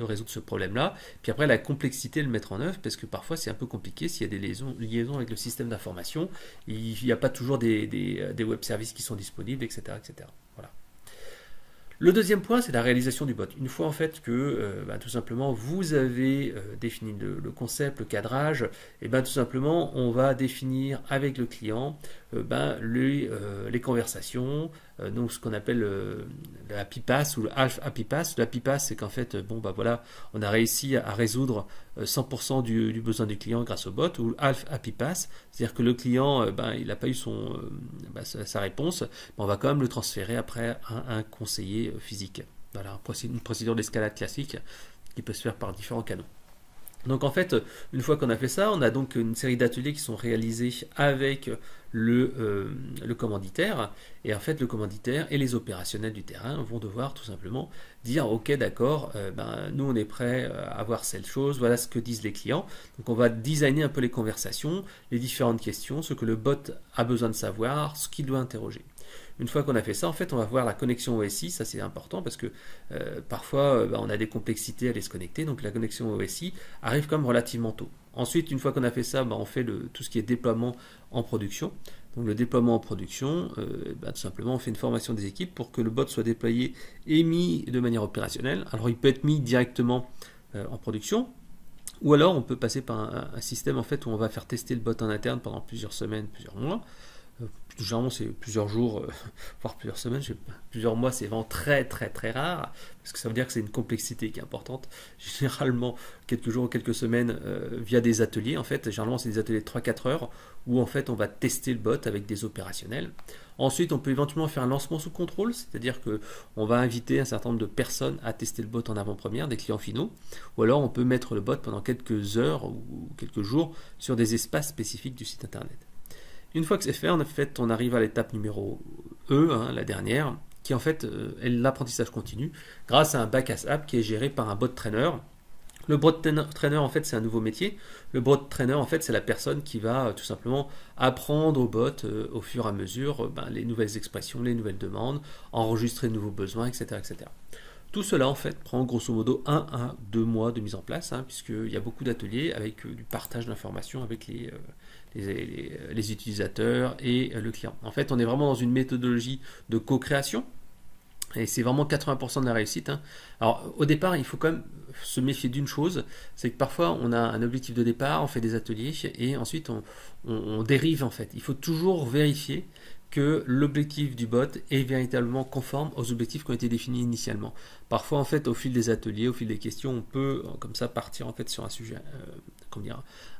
résoudre ce problème-là. Puis après, la complexité de le mettre en œuvre, parce que parfois c'est un peu compliqué s'il y a des liaisons avec le système d'information. Il n'y a pas toujours des web services qui sont disponibles, etc. etc. Voilà. Le deuxième point, c'est la réalisation du bot. Une fois en fait que tout simplement vous avez défini le concept, le cadrage, et tout simplement on va définir avec le client les conversations, donc ce qu'on appelle le Happy Pass ou le Half Happy Pass. Le Happy Pass, c'est qu'en fait on a réussi à résoudre 100% du besoin du client grâce au bot, ou Half Happy Pass, c'est-à-dire que le client il n'a pas eu sa réponse, mais on va quand même le transférer après à un conseiller physique. Voilà, une procédure d'escalade classique qui peut se faire par différents canaux. Donc en fait, une fois qu'on a fait ça, on a donc une série d'ateliers qui sont réalisés avec le commanditaire, et en fait le commanditaire et les opérationnels du terrain vont devoir tout simplement dire ok d'accord, nous on est prêt à voir cette chose, voilà ce que disent les clients. Donc on va designer un peu les conversations, les différentes questions, ce que le bot a besoin de savoir, ce qu'il doit interroger. Une fois qu'on a fait ça, en fait, on va voir la connexion OSI. Ça, c'est important parce que parfois, on a des complexités à aller se connecter. Donc, la connexion OSI arrive quand même relativement tôt. Ensuite, une fois qu'on a fait ça, on fait tout ce qui est déploiement en production. Donc, le déploiement en production, tout simplement, on fait une formation des équipes pour que le bot soit déployé et mis de manière opérationnelle. Alors, il peut être mis directement en production. Ou alors, on peut passer par un système en fait, où on va faire tester le bot en interne pendant plusieurs semaines, plusieurs mois. Généralement c'est plusieurs jours, voire plusieurs semaines, plusieurs mois, c'est vraiment très très très rare, parce que ça veut dire que c'est une complexité qui est importante. Généralement quelques jours ou quelques semaines via des ateliers, en fait, généralement c'est des ateliers de 3-4 heures, où en fait on va tester le bot avec des opérationnels. Ensuite on peut éventuellement faire un lancement sous contrôle, c'est-à-dire qu'on va inviter un certain nombre de personnes à tester le bot en avant-première, des clients finaux, ou alors on peut mettre le bot pendant quelques heures ou quelques jours sur des espaces spécifiques du site internet. Une fois que c'est fait, on arrive à l'étape numéro E, la dernière, qui en fait est l'apprentissage continu, grâce à un back app qui est géré par un bot trainer. Le bot trainer, en fait, c'est un nouveau métier. Le bot trainer, en fait, c'est la personne qui va tout simplement apprendre au bot au fur et à mesure les nouvelles expressions, les nouvelles demandes, enregistrer de nouveaux besoins, etc., etc. Tout cela, en fait, prend grosso modo 1 à 2 mois de mise en place, puisqu'il y a beaucoup d'ateliers avec du partage d'informations avec les utilisateurs et le client. En fait, on est vraiment dans une méthodologie de co-création, et c'est vraiment 80% de la réussite. Alors, au départ, il faut quand même se méfier d'une chose, c'est que parfois, on a un objectif de départ, on fait des ateliers, et ensuite, on dérive, en fait. Il faut toujours vérifier que l'objectif du bot est véritablement conforme aux objectifs qui ont été définis initialement. Parfois, en fait, au fil des ateliers, au fil des questions, on peut comme ça partir en fait sur un sujet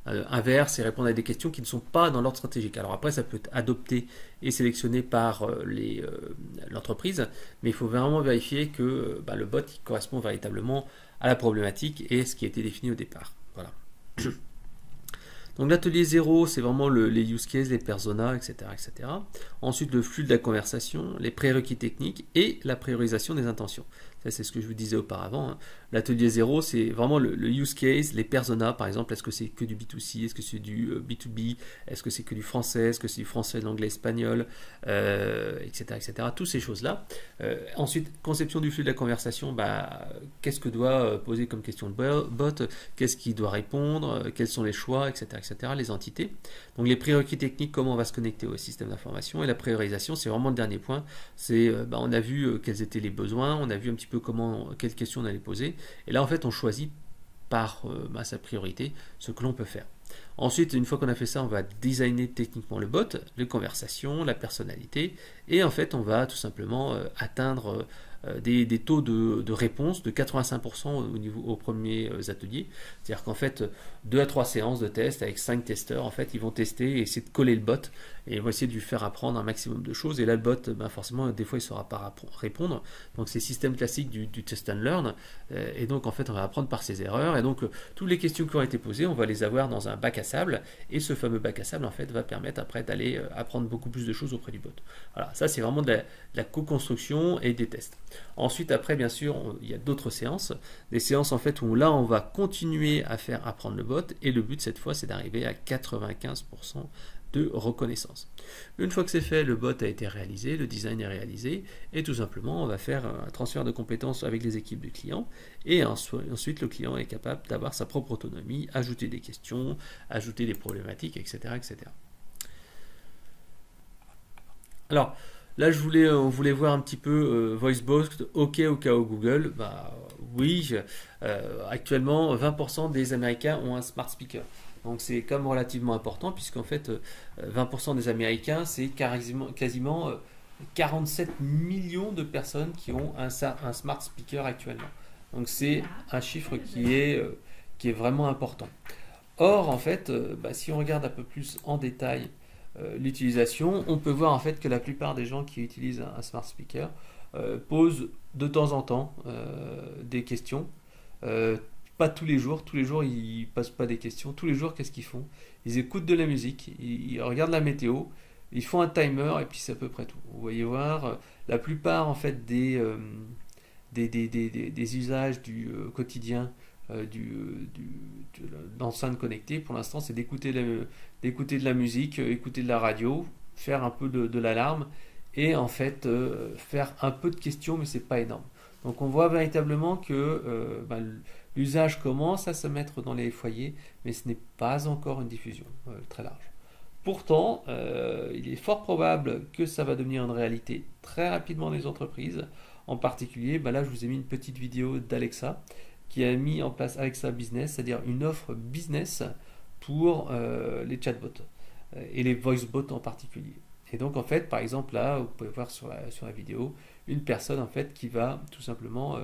inverse et répondre à des questions qui ne sont pas dans l'ordre stratégique. Alors après, ça peut être adopté et sélectionné par l'entreprise, mais il faut vraiment vérifier que le bot correspond véritablement à la problématique et ce qui a été défini au départ. Voilà. Donc l'atelier 0, c'est vraiment les use cases, les personas, etc., etc. Ensuite, le flux de la conversation, les prérequis techniques et la priorisation des intentions. Ça, c'est ce que je vous disais auparavant. L'atelier 0, c'est vraiment le use case, les personas, par exemple. Est-ce que c'est que du B2C? Est-ce que c'est du B2B? Est-ce que c'est que du français? Est-ce que c'est du français, de l'anglais, espagnol, etc., etc. Toutes ces choses-là. Ensuite, conception du flux de la conversation. Qu'est-ce que doit poser comme question le bot? Qu'est-ce qu'il doit répondre? Quels sont les choix, etc., etc. Les entités. Donc, les prérequis techniques, comment on va se connecter au système d'information. Et la priorisation, c'est vraiment le dernier point. C'est, on a vu quels étaient les besoins, on a vu un petit peu quelles questions on allait poser. Et là, en fait, on choisit par sa priorité ce que l'on peut faire. Ensuite, une fois qu'on a fait ça, on va designer techniquement le bot, les conversations, la personnalité, et en fait, on va tout simplement atteindre des taux de réponse de 85% aux premiers ateliers. C'est-à-dire qu'en fait, 2 à 3 séances de tests avec 5 testeurs, en fait, ils vont tester et essayer de coller le bot et ils vont essayer de lui faire apprendre un maximum de choses. Et là, le bot, ben forcément, des fois, il ne saura pas répondre. Donc, c'est le système classique du test and learn. Et donc, en fait, on va apprendre par ses erreurs. Et donc, toutes les questions qui ont été posées, on va les avoir dans un bac à sable. Et ce fameux bac à sable, en fait, va permettre après d'aller apprendre beaucoup plus de choses auprès du bot. Voilà, ça, c'est vraiment de la co-construction et des tests. Ensuite, après, bien sûr, il y a d'autres séances. Des séances, en fait, où là, on va continuer à faire apprendre le bot. Et le but, cette fois, c'est d'arriver à 95% de reconnaissance. Une fois que c'est fait, le bot a été réalisé, le design est réalisé, et tout simplement, on va faire un transfert de compétences avec les équipes du client, et ensuite, le client est capable d'avoir sa propre autonomie, ajouter des questions, ajouter des problématiques, etc. etc. Alors, là, on voulait voir un petit peu VoiceBot, OK au cas où Google. Bah, oui, actuellement, 20% des Américains ont un smart speaker. Donc c'est comme relativement important puisqu'en fait 20% des Américains c'est quasiment 47 millions de personnes qui ont un smart speaker actuellement. Donc c'est un chiffre qui est vraiment important. Or en fait, si on regarde un peu plus en détail l'utilisation, on peut voir en fait que la plupart des gens qui utilisent un smart speaker posent de temps en temps des questions. Pas tous les jours ils passent pas des questions. Tous les jours, qu'est-ce qu'ils font? Ils écoutent de la musique, ils regardent la météo, ils font un timer et puis c'est à peu près tout. Vous voyez voir, la plupart en fait des usages du quotidien d'enceintes connectées, pour l'instant, c'est d'écouter de la musique, écouter de la radio, faire un peu de l'alarme et en fait faire un peu de questions, mais c'est pas énorme. Donc on voit véritablement que l'usage commence à se mettre dans les foyers, mais ce n'est pas encore une diffusion très large. Pourtant, il est fort probable que ça va devenir une réalité très rapidement dans les entreprises. En particulier, là je vous ai mis une petite vidéo d'Alexa qui a mis en place Alexa Business, c'est-à-dire une offre business pour les chatbots et les voicebots en particulier. Et donc en fait, par exemple là, vous pouvez voir sur la vidéo, une personne en fait qui va tout simplement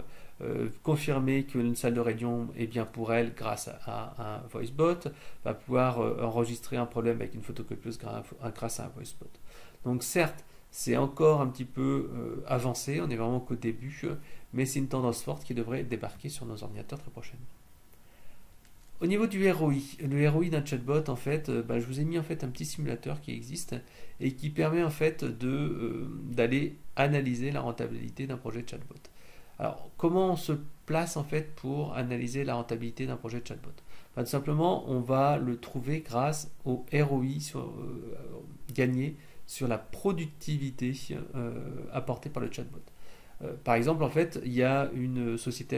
confirmer qu'une salle de réunion est bien pour elle grâce à un voicebot, va pouvoir enregistrer un problème avec une photocopieuse grâce à un voicebot. Donc certes, c'est encore un petit peu avancé, on est vraiment qu'au début, mais c'est une tendance forte qui devrait débarquer sur nos ordinateurs très prochainement. Au niveau du ROI, le ROI d'un chatbot, en fait, je vous ai mis en fait un petit simulateur qui existe et qui permet en fait d'aller analyser la rentabilité d'un projet de chatbot. Alors, comment on se place en fait pour analyser la rentabilité d'un projet de chatbot? Tout simplement, on va le trouver grâce au ROI gagné sur la productivité apportée par le chatbot. Par exemple, en fait, il y a une société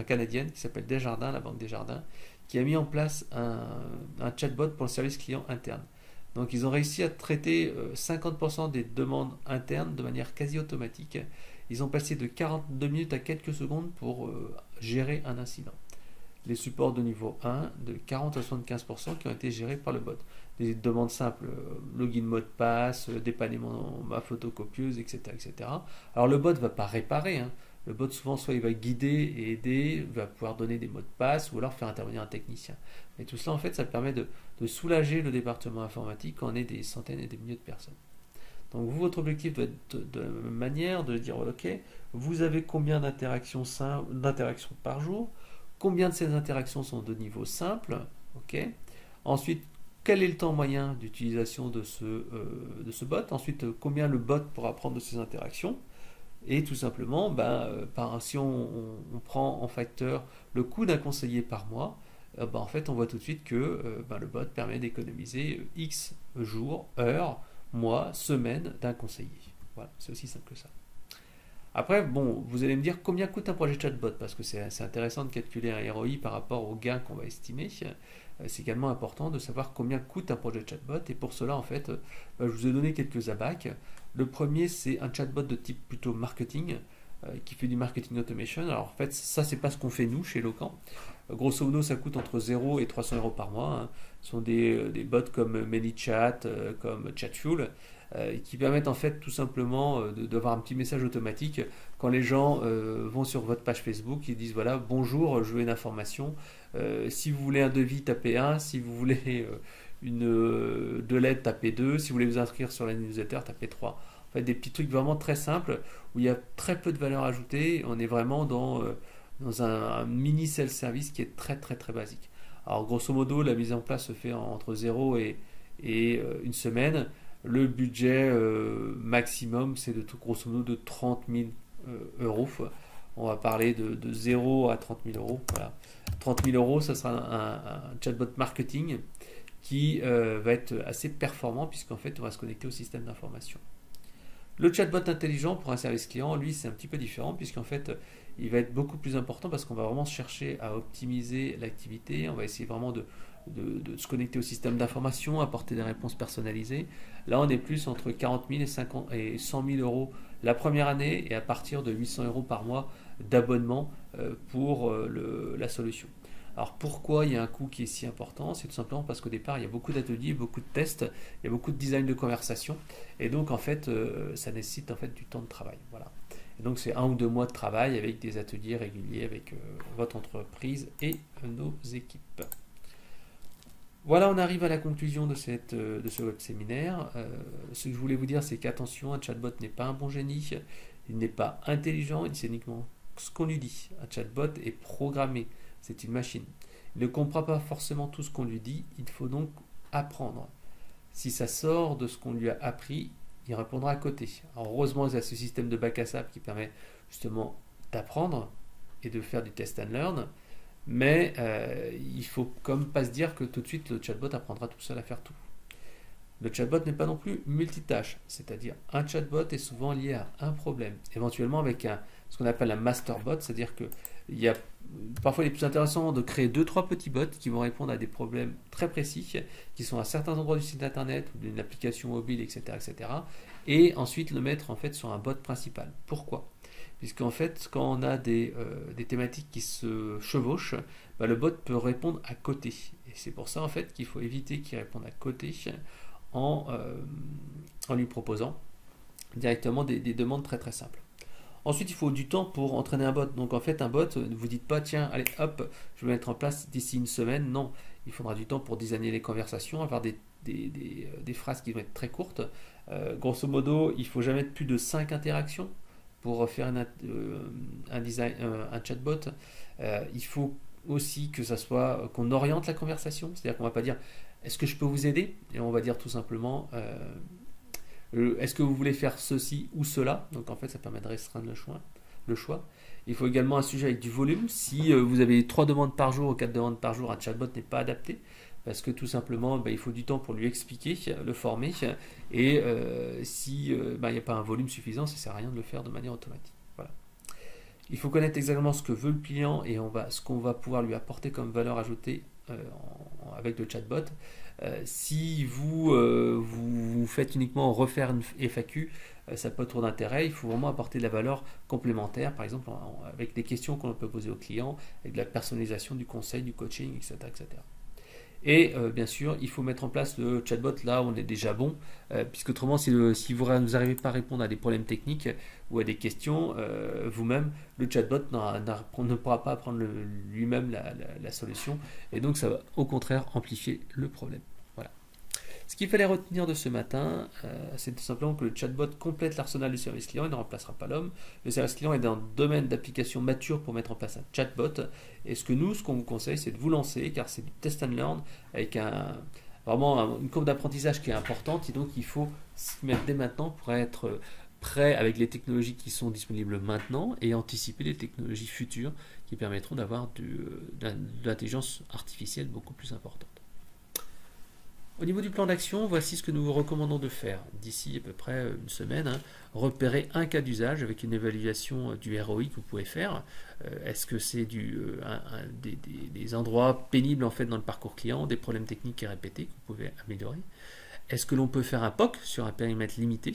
canadienne, qui s'appelle Desjardins, la banque Desjardins, qui a mis en place un chatbot pour le service client interne. Donc, ils ont réussi à traiter 50% des demandes internes de manière quasi automatique. Ils ont passé de 42 minutes à quelques secondes pour gérer un incident. Les supports de niveau 1 de 40 à 75% qui ont été gérés par le bot. Des demandes simples, login mot de passe, dépanner ma photocopieuse, etc., etc. Alors le bot ne va pas réparer. Le bot souvent soit il va guider et aider, va pouvoir donner des mots de passe ou alors faire intervenir un technicien. Et tout cela en fait ça permet de soulager le département informatique quand on est des centaines et des milliers de personnes. Donc vous, votre objectif doit être de la même manière de dire ok, vous avez combien d'interactions par jour, combien de ces interactions sont de niveau simple, ok. Ensuite, quel est le temps moyen d'utilisation de ce bot? Ensuite, combien le bot pourra prendre de ces interactions? Et tout simplement, si on prend en facteur le coût d'un conseiller par mois, en fait, on voit tout de suite que le bot permet d'économiser X jours, heures, mois, semaines d'un conseiller. Voilà, c'est aussi simple que ça. Après, vous allez me dire combien coûte un projet chatbot, parce que c'est intéressant de calculer un ROI par rapport au gain qu'on va estimer. C'est également important de savoir combien coûte un projet chatbot, et pour cela, en fait, je vous ai donné quelques abacs. Le premier, c'est un chatbot de type plutôt marketing, qui fait du marketing automation. Alors, en fait, ça, c'est pas ce qu'on fait nous chez Locan. Grosso modo, ça coûte entre 0 et 300 euros par mois, hein. Ce sont des bots comme ManyChat, comme Chatfuel, qui permettent en fait tout simplement d'avoir un petit message automatique quand les gens vont sur votre page Facebook, ils disent voilà, bonjour, je veux une information. Si vous voulez un devis, tapez 1. Si vous voulez de l'aide, tapez 2. Si vous voulez vous inscrire sur la newsletter, tapez 3. En fait, des petits trucs vraiment très simples où il y a très peu de valeur ajoutée. On est vraiment dans un mini self-service qui est très très très basique. Alors grosso modo, la mise en place se fait entre 0 et une semaine. Le budget maximum, c'est grosso modo de 30 000 euros. On va parler de 0 à 30 000 euros. Voilà. 30 000 euros, ça sera un chatbot marketing qui va être assez performant puisqu'en fait, on va se connecter au système d'information. Le chatbot intelligent pour un service client, lui, c'est un petit peu différent puisqu'en fait, il va être beaucoup plus important parce qu'on va vraiment chercher à optimiser l'activité. On va essayer vraiment de se connecter au système d'information, apporter des réponses personnalisées. Là, on est plus entre 40 000 et 100 000 euros la première année et à partir de 800 euros par mois d'abonnement pour la solution. Alors pourquoi il y a un coût qui est si important? C'est tout simplement parce qu'au départ, il y a beaucoup d'ateliers, beaucoup de tests, il y a beaucoup de design de conversation et donc en fait, ça nécessite en fait du temps de travail. Voilà. Et donc c'est 1 ou 2 mois de travail avec des ateliers réguliers avec votre entreprise et nos équipes. Voilà, on arrive à la conclusion de ce web séminaire. Ce que je voulais vous dire, c'est qu'attention, un chatbot n'est pas un bon génie, il n'est pas intelligent, il sait uniquement ce qu'on lui dit. Un chatbot est programmé, c'est une machine. Il ne comprend pas forcément tout ce qu'on lui dit, il faut donc apprendre. Si ça sort de ce qu'on lui a appris, il répondra à côté. Alors heureusement, il y a ce système de bac à sable qui permet justement d'apprendre et de faire du test and learn. Mais il ne faut comme pas se dire que tout de suite le chatbot apprendra tout seul à faire tout. Le chatbot n'est pas non plus multitâche, c'est-à-dire un chatbot est souvent lié à un problème, éventuellement avec ce qu'on appelle un masterbot, c'est-à-dire que parfois il est plus intéressant de créer 2-3 petits bots qui vont répondre à des problèmes très précis, qui sont à certains endroits du site internet ou d'une application mobile, etc., etc. Et ensuite le mettre en fait sur un bot principal. Pourquoi ? Puisqu'en fait, quand on a des thématiques qui se chevauchent, le bot peut répondre à côté. Et c'est pour ça en fait qu'il faut éviter qu'il réponde à côté en lui proposant directement des demandes très très simples. Ensuite, il faut du temps pour entraîner un bot. Donc en fait, un bot, ne vous dites pas, tiens, allez, hop, je vais le mettre en place d'ici une semaine. Non, il faudra du temps pour designer les conversations, avoir des phrases qui vont être très courtes. Grosso modo, il ne faut jamais être plus de 5 interactions pour faire un chatbot. Il faut aussi que ça soit qu'on oriente la conversation, c'est-à-dire qu'on ne va pas dire est-ce que je peux vous aider, et on va dire tout simplement est-ce que vous voulez faire ceci ou cela. Donc en fait ça permet de restreindre le choix. Il faut également un sujet avec du volume. Si vous avez 3 demandes par jour ou 4 demandes par jour, un chatbot n'est pas adapté parce que tout simplement il faut du temps pour lui expliquer, le former, et si il n'y a pas un volume suffisant, ça ne sert à rien de le faire de manière automatique. Voilà. Il faut connaître exactement ce que veut le client et ce qu'on va pouvoir lui apporter comme valeur ajoutée avec le chatbot. Si vous faites uniquement refaire une FAQ, ça peut être trop d'intérêt. Il faut vraiment apporter de la valeur complémentaire, par exemple avec des questions qu'on peut poser au client, avec de la personnalisation du conseil, du coaching, etc. etc. Et bien sûr, il faut mettre en place le chatbot là où on est déjà bon, puisque autrement, si vous n'arrivez pas à répondre à des problèmes techniques ou à des questions vous-même, le chatbot ne pourra pas apprendre lui-même la solution, et donc ça va au contraire amplifier le problème. Voilà. Ce qu'il fallait retenir de ce matin, c'est tout simplement que le chatbot complète l'arsenal du service client, il ne remplacera pas l'homme. Le service client est dans un domaine d'application mature pour mettre en place un chatbot. Et ce qu'on vous conseille, c'est de vous lancer, car c'est du test and learn, avec vraiment une courbe d'apprentissage qui est importante. Et donc il faut s'y mettre dès maintenant pour être prêt avec les technologies qui sont disponibles maintenant et anticiper les technologies futures qui permettront d'avoir de l'intelligence artificielle beaucoup plus importante. Au niveau du plan d'action, voici ce que nous vous recommandons de faire d'ici à peu près une semaine. Repérer un cas d'usage avec une évaluation du ROI que vous pouvez faire. Est-ce que c'est des endroits pénibles en fait dans le parcours client, des problèmes techniques et répétés que vous pouvez améliorer? Est-ce que l'on peut faire un POC sur un périmètre limité,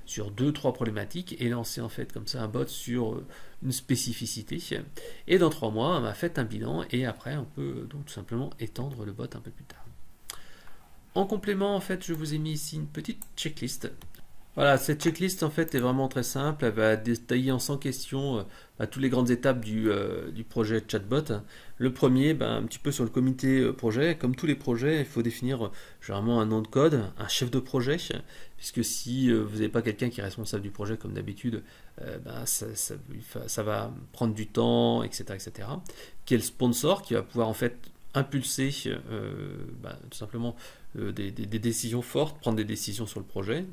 sur 2-3 problématiques, et lancer en fait comme ça un bot sur une spécificité, et dans 3 mois, faites un bilan, et après on peut donc tout simplement étendre le bot un peu plus tard. En complément, en fait, je vous ai mis ici une petite checklist. Voilà, cette checklist en fait est vraiment très simple. Elle va détailler en 100 questions toutes les grandes étapes du projet chatbot. Le premier, un petit peu sur le comité projet. Comme tous les projets, il faut définir généralement un nom de code, un chef de projet, puisque si vous n'avez pas quelqu'un qui est responsable du projet comme d'habitude, ça va prendre du temps, etc., etc. Quel sponsor qui va pouvoir en fait impulser tout simplement des décisions fortes, prendre des décisions sur le projet,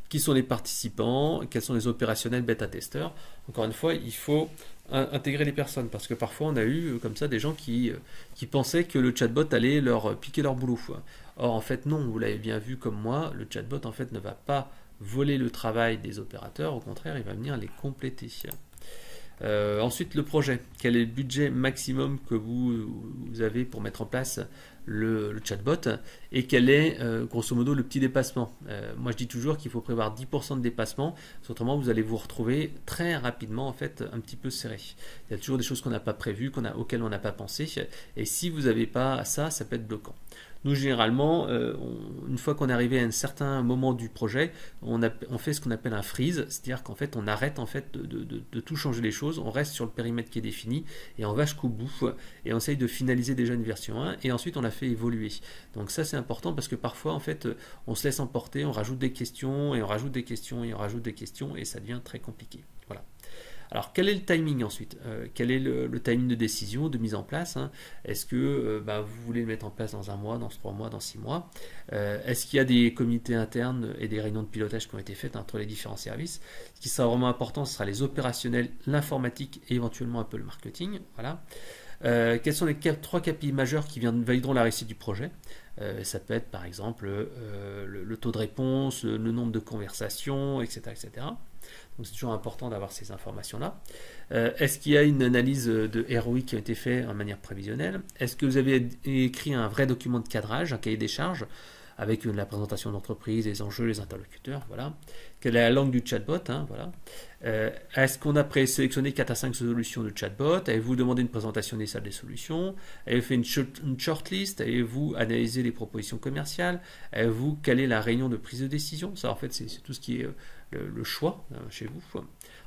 qui sont les participants, quels sont les opérationnels bêta-testeurs. Encore une fois, il faut intégrer les personnes, parce que parfois on a eu comme ça des gens qui pensaient que le chatbot allait leur piquer leur boulot. Or en fait non, vous l'avez bien vu comme moi, le chatbot en fait ne va pas voler le travail des opérateurs, au contraire il va venir les compléter. Ensuite, le projet. Quel est le budget maximum que vous avez pour mettre en place le chatbot, et quel est grosso modo le petit dépassement. Moi je dis toujours qu'il faut prévoir 10% de dépassement, autrement vous allez vous retrouver très rapidement en fait un petit peu serré. Il y a toujours des choses qu'on n'a pas prévues, auxquelles on n'a pas pensé, et si vous n'avez pas ça, ça peut être bloquant. Nous, généralement, une fois qu'on est arrivé à un certain moment du projet, on fait ce qu'on appelle un freeze, c'est-à-dire qu'en fait, on arrête en fait de tout changer les choses, on reste sur le périmètre qui est défini, et on va jusqu'au bout, et on essaye de finaliser déjà une version 1, et ensuite on la fait évoluer. Donc ça, c'est important, parce que parfois, en fait, on se laisse emporter, on rajoute des questions, et on rajoute des questions, et on rajoute des questions, et ça devient très compliqué. Voilà. Alors, quel est le timing ensuite? Quel est le timing de décision, de mise en place? Est-ce que vous voulez le mettre en place dans 1 mois, dans 3 mois, dans 6 mois? Est-ce qu'il y a des comités internes et des réunions de pilotage qui ont été faites entre les différents services? Ce qui sera vraiment important, ce sera les opérationnels, l'informatique et éventuellement un peu le marketing. Voilà. Quels sont les 3 KPI majeurs qui valideront la réussite du projet? Ça peut être par exemple le taux de réponse, le nombre de conversations, etc. etc. Donc c'est toujours important d'avoir ces informations-là. Est-ce qu'il y a une analyse de ROI qui a été faite en manière prévisionnelle? Est-ce que vous avez écrit un vrai document de cadrage, un cahier des charges, avec la présentation d'entreprise, les enjeux, les interlocuteurs, voilà. Quelle est la langue du chatbot, voilà. Est-ce qu'on a présélectionné 4 à 5 solutions de chatbot? Avez-vous demandé une présentation des salles des solutions? Avez-vous fait une shortlist? Avez-vous analysé les propositions commerciales? Avez-vous calé la réunion de prise de décision? Ça, en fait, c'est tout ce qui est le choix chez vous.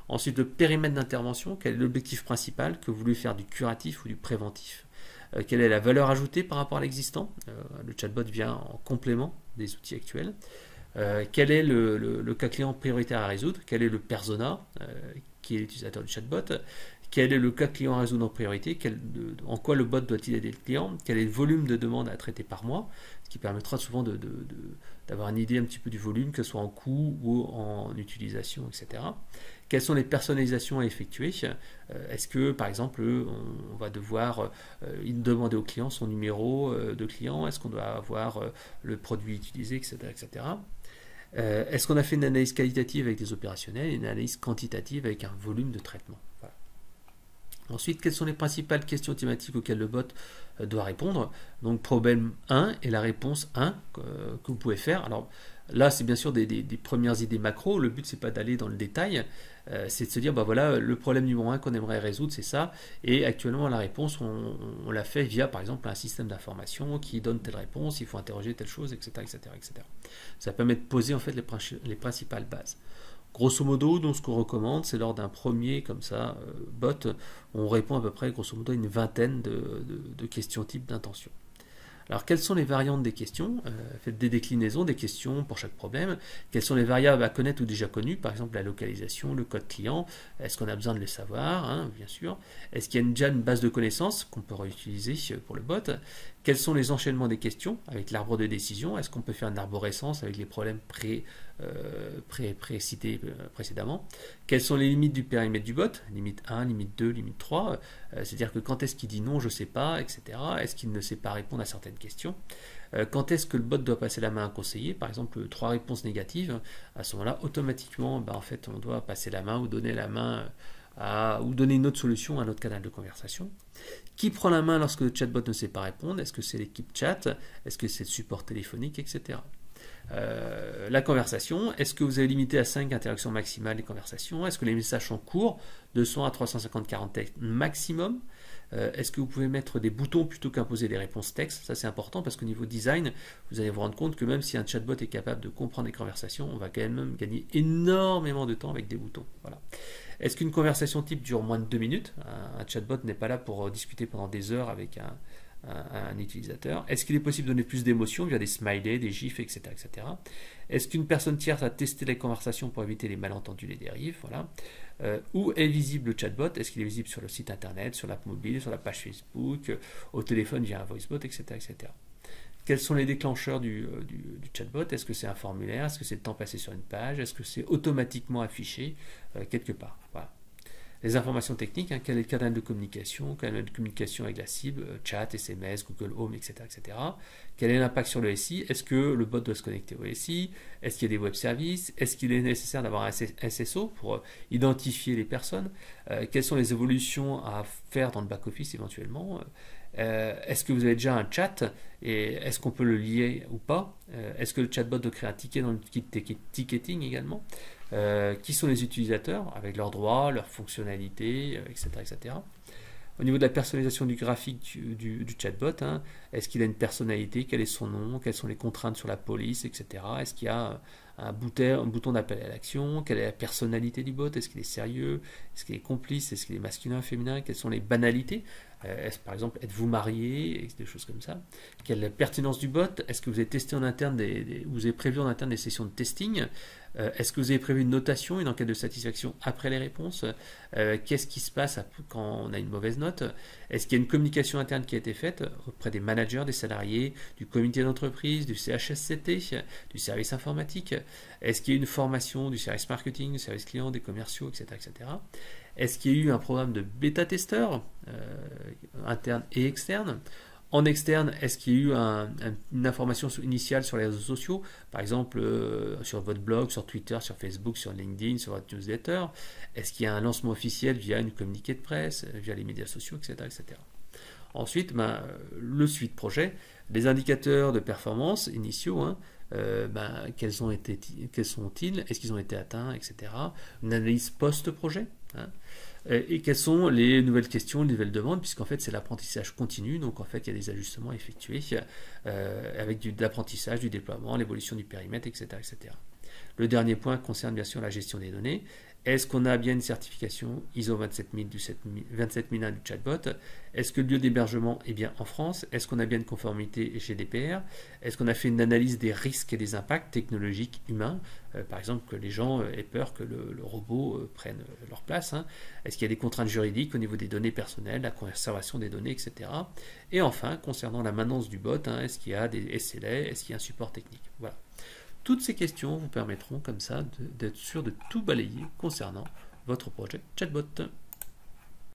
Ensuite, le périmètre d'intervention. Quel est l'objectif principal? Que vous voulez faire du curatif ou du préventif? Quelle est la valeur ajoutée par rapport à l'existant? Le chatbot vient en complément des outils actuels. Quel est le cas client prioritaire à résoudre? Quel est le persona qui est l'utilisateur du chatbot? Quel est le cas client à résoudre en priorité? En quoi le bot doit-il aider le client? Quel est le volume de demandes à traiter par mois? Ce qui permettra souvent d'avoir une idée un petit peu du volume, que ce soit en coût ou en utilisation, etc. Quelles sont les personnalisations à effectuer? Est-ce que, par exemple, on va devoir demander au client son numéro de client? Est-ce qu'on doit avoir le produit utilisé, etc. etc. Est-ce qu'on a fait une analyse qualitative avec des opérationnels et une analyse quantitative avec un volume de traitement? Voilà. Ensuite, quelles sont les principales questions thématiques auxquelles le bot doit répondre? Donc, problème 1 et la réponse 1 que vous pouvez faire. Alors, là, c'est bien sûr des premières idées macro. Le but, c'est pas d'aller dans le détail. C'est de se dire, voilà, le problème numéro 1 qu'on aimerait résoudre, c'est ça. Et actuellement, la réponse, on l'a fait via, par exemple, un système d'information qui donne telle réponse, il faut interroger telle chose, etc., etc., etc. Ça permet de poser, en fait, les principales bases. Grosso modo, donc ce qu'on recommande, c'est lors d'un premier, comme ça, bot, on répond à peu près, grosso modo, à une vingtaine de questions type d'intention. Alors, quelles sont les variantes des questions? Faites des déclinaisons des questions pour chaque problème. Quelles sont les variables à connaître ou déjà connues? Par exemple, la localisation, le code client. Est-ce qu'on a besoin de le savoir? Bien sûr. Est-ce qu'il y a déjà une base de connaissances qu'on peut réutiliser pour le bot? Quels sont les enchaînements des questions avec l'arbre de décision? Est-ce qu'on peut faire une arborescence avec les problèmes précités précédemment? Quelles sont les limites du périmètre du bot? Limite 1, limite 2, limite 3. C'est-à-dire que quand est-ce qu'il dit non, je ne sais pas, etc. Est-ce qu'il ne sait pas répondre à certaines questions? Quand est-ce que le bot doit passer la main à un conseiller? Par exemple, 3 réponses négatives. À ce moment-là, automatiquement, en fait, on doit passer la main ou donner la main ou donner une autre solution à notre canal de conversation. Qui prend la main lorsque le chatbot ne sait pas répondre? Est-ce que c'est l'équipe chat? Est-ce que c'est le support téléphonique, etc. La conversation, est-ce que vous avez limité à 5 interactions maximales les conversations? Est-ce que les messages sont courts, de 100 à 350 textes maximum? Est-ce que vous pouvez mettre des boutons plutôt qu'imposer des réponses textes? Ça c'est important parce qu'au niveau design, vous allez vous rendre compte que même si un chatbot est capable de comprendre les conversations, on va quand même gagner énormément de temps avec des boutons. Voilà. Est-ce qu'une conversation type dure moins de 2 minutes? Un chatbot n'est pas là pour discuter pendant des heures avec un utilisateur. Est-ce qu'il est possible de donner plus d'émotions via des smileys, des gifs, etc. etc. Est-ce qu'une personne tierce a testé les conversations pour éviter les malentendus, les dérives? Voilà. Où est visible le chatbot? Est-ce qu'il est visible sur le site internet, sur l'app mobile, sur la page Facebook, au téléphone via un voicebot, etc. etc. Quels sont les déclencheurs du chatbot? Est-ce que c'est un formulaire? Est-ce que c'est le temps passé sur une page? Est-ce que c'est automatiquement affiché quelque part? Voilà. Les informations techniques, quel est le canal de communication avec la cible, chat, SMS, Google Home, etc., etc. Quel est l'impact sur le SI? Est-ce que le bot doit se connecter au SI? Est-ce qu'il y a des web services? Est-ce qu'il est nécessaire d'avoir un SSO pour identifier les personnes? Quelles sont les évolutions à faire dans le back-office éventuellement? Est-ce que vous avez déjà un chat et est-ce qu'on peut le lier ou pas? Est-ce que le chatbot doit créer un ticket dans le ticketing également? Qui sont les utilisateurs avec leurs droits, leurs fonctionnalités, etc., etc. Au niveau de la personnalisation du graphique du chatbot, est-ce qu'il a une personnalité? Quel est son nom? Quelles sont les contraintes sur la police, etc. Est-ce qu'il y a un bouton d'appel à l'action? Quelle est la personnalité du bot? Est-ce qu'il est sérieux? Est-ce qu'il est complice? Est-ce qu'il est masculin, féminin? Quelles sont les banalités? Par exemple, êtes-vous marié? Des choses comme ça. Quelle est la pertinence du bot? Est-ce que vous avez testé en interne vous avez prévu en interne des sessions de testing? Est-ce que vous avez prévu une notation, une enquête de satisfaction après les réponses? Qu'est-ce qui se passe quand on a une mauvaise note? Est-ce qu'il y a une communication interne qui a été faite auprès des managers, des salariés, du comité d'entreprise, du CHSCT, du service informatique? Est-ce qu'il y a eu une formation du service marketing, du service client, des commerciaux, etc. etc. Est-ce qu'il y a eu un programme de bêta-testeur interne et externe? En externe, est-ce qu'il y a eu une information initiale sur les réseaux sociaux, par exemple sur votre blog, sur Twitter, sur Facebook, sur LinkedIn, sur votre newsletter? Est-ce qu'il y a un lancement officiel via une communiqué de presse, via les médias sociaux, etc. etc. Ensuite, le suite projet, les indicateurs de performance initiaux, quels sont-ils? Est-ce qu'ils ont été atteints, etc. Une analyse post-projet. Et quelles sont les nouvelles questions, les nouvelles demandes, puisqu'en fait c'est l'apprentissage continu, donc en fait il y a des ajustements effectués avec de l'apprentissage, du déploiement, l'évolution du périmètre, etc., etc. Le dernier point concerne bien sûr la gestion des données. Est-ce qu'on a bien une certification ISO 27001 du chatbot? Est-ce que le lieu d'hébergement est bien en France? Est-ce qu'on a bien une conformité GDPR? Est-ce qu'on a fait une analyse des risques et des impacts technologiques humains? Par exemple, que les gens aient peur que le robot prenne leur place. Est-ce qu'il y a des contraintes juridiques au niveau des données personnelles, la conservation des données, etc. Et enfin, concernant la maintenance du bot, est-ce qu'il y a des SLA? Est-ce qu'il y a un support technique? Voilà. Toutes ces questions vous permettront comme ça d'être sûr de tout balayer concernant votre projet chatbot.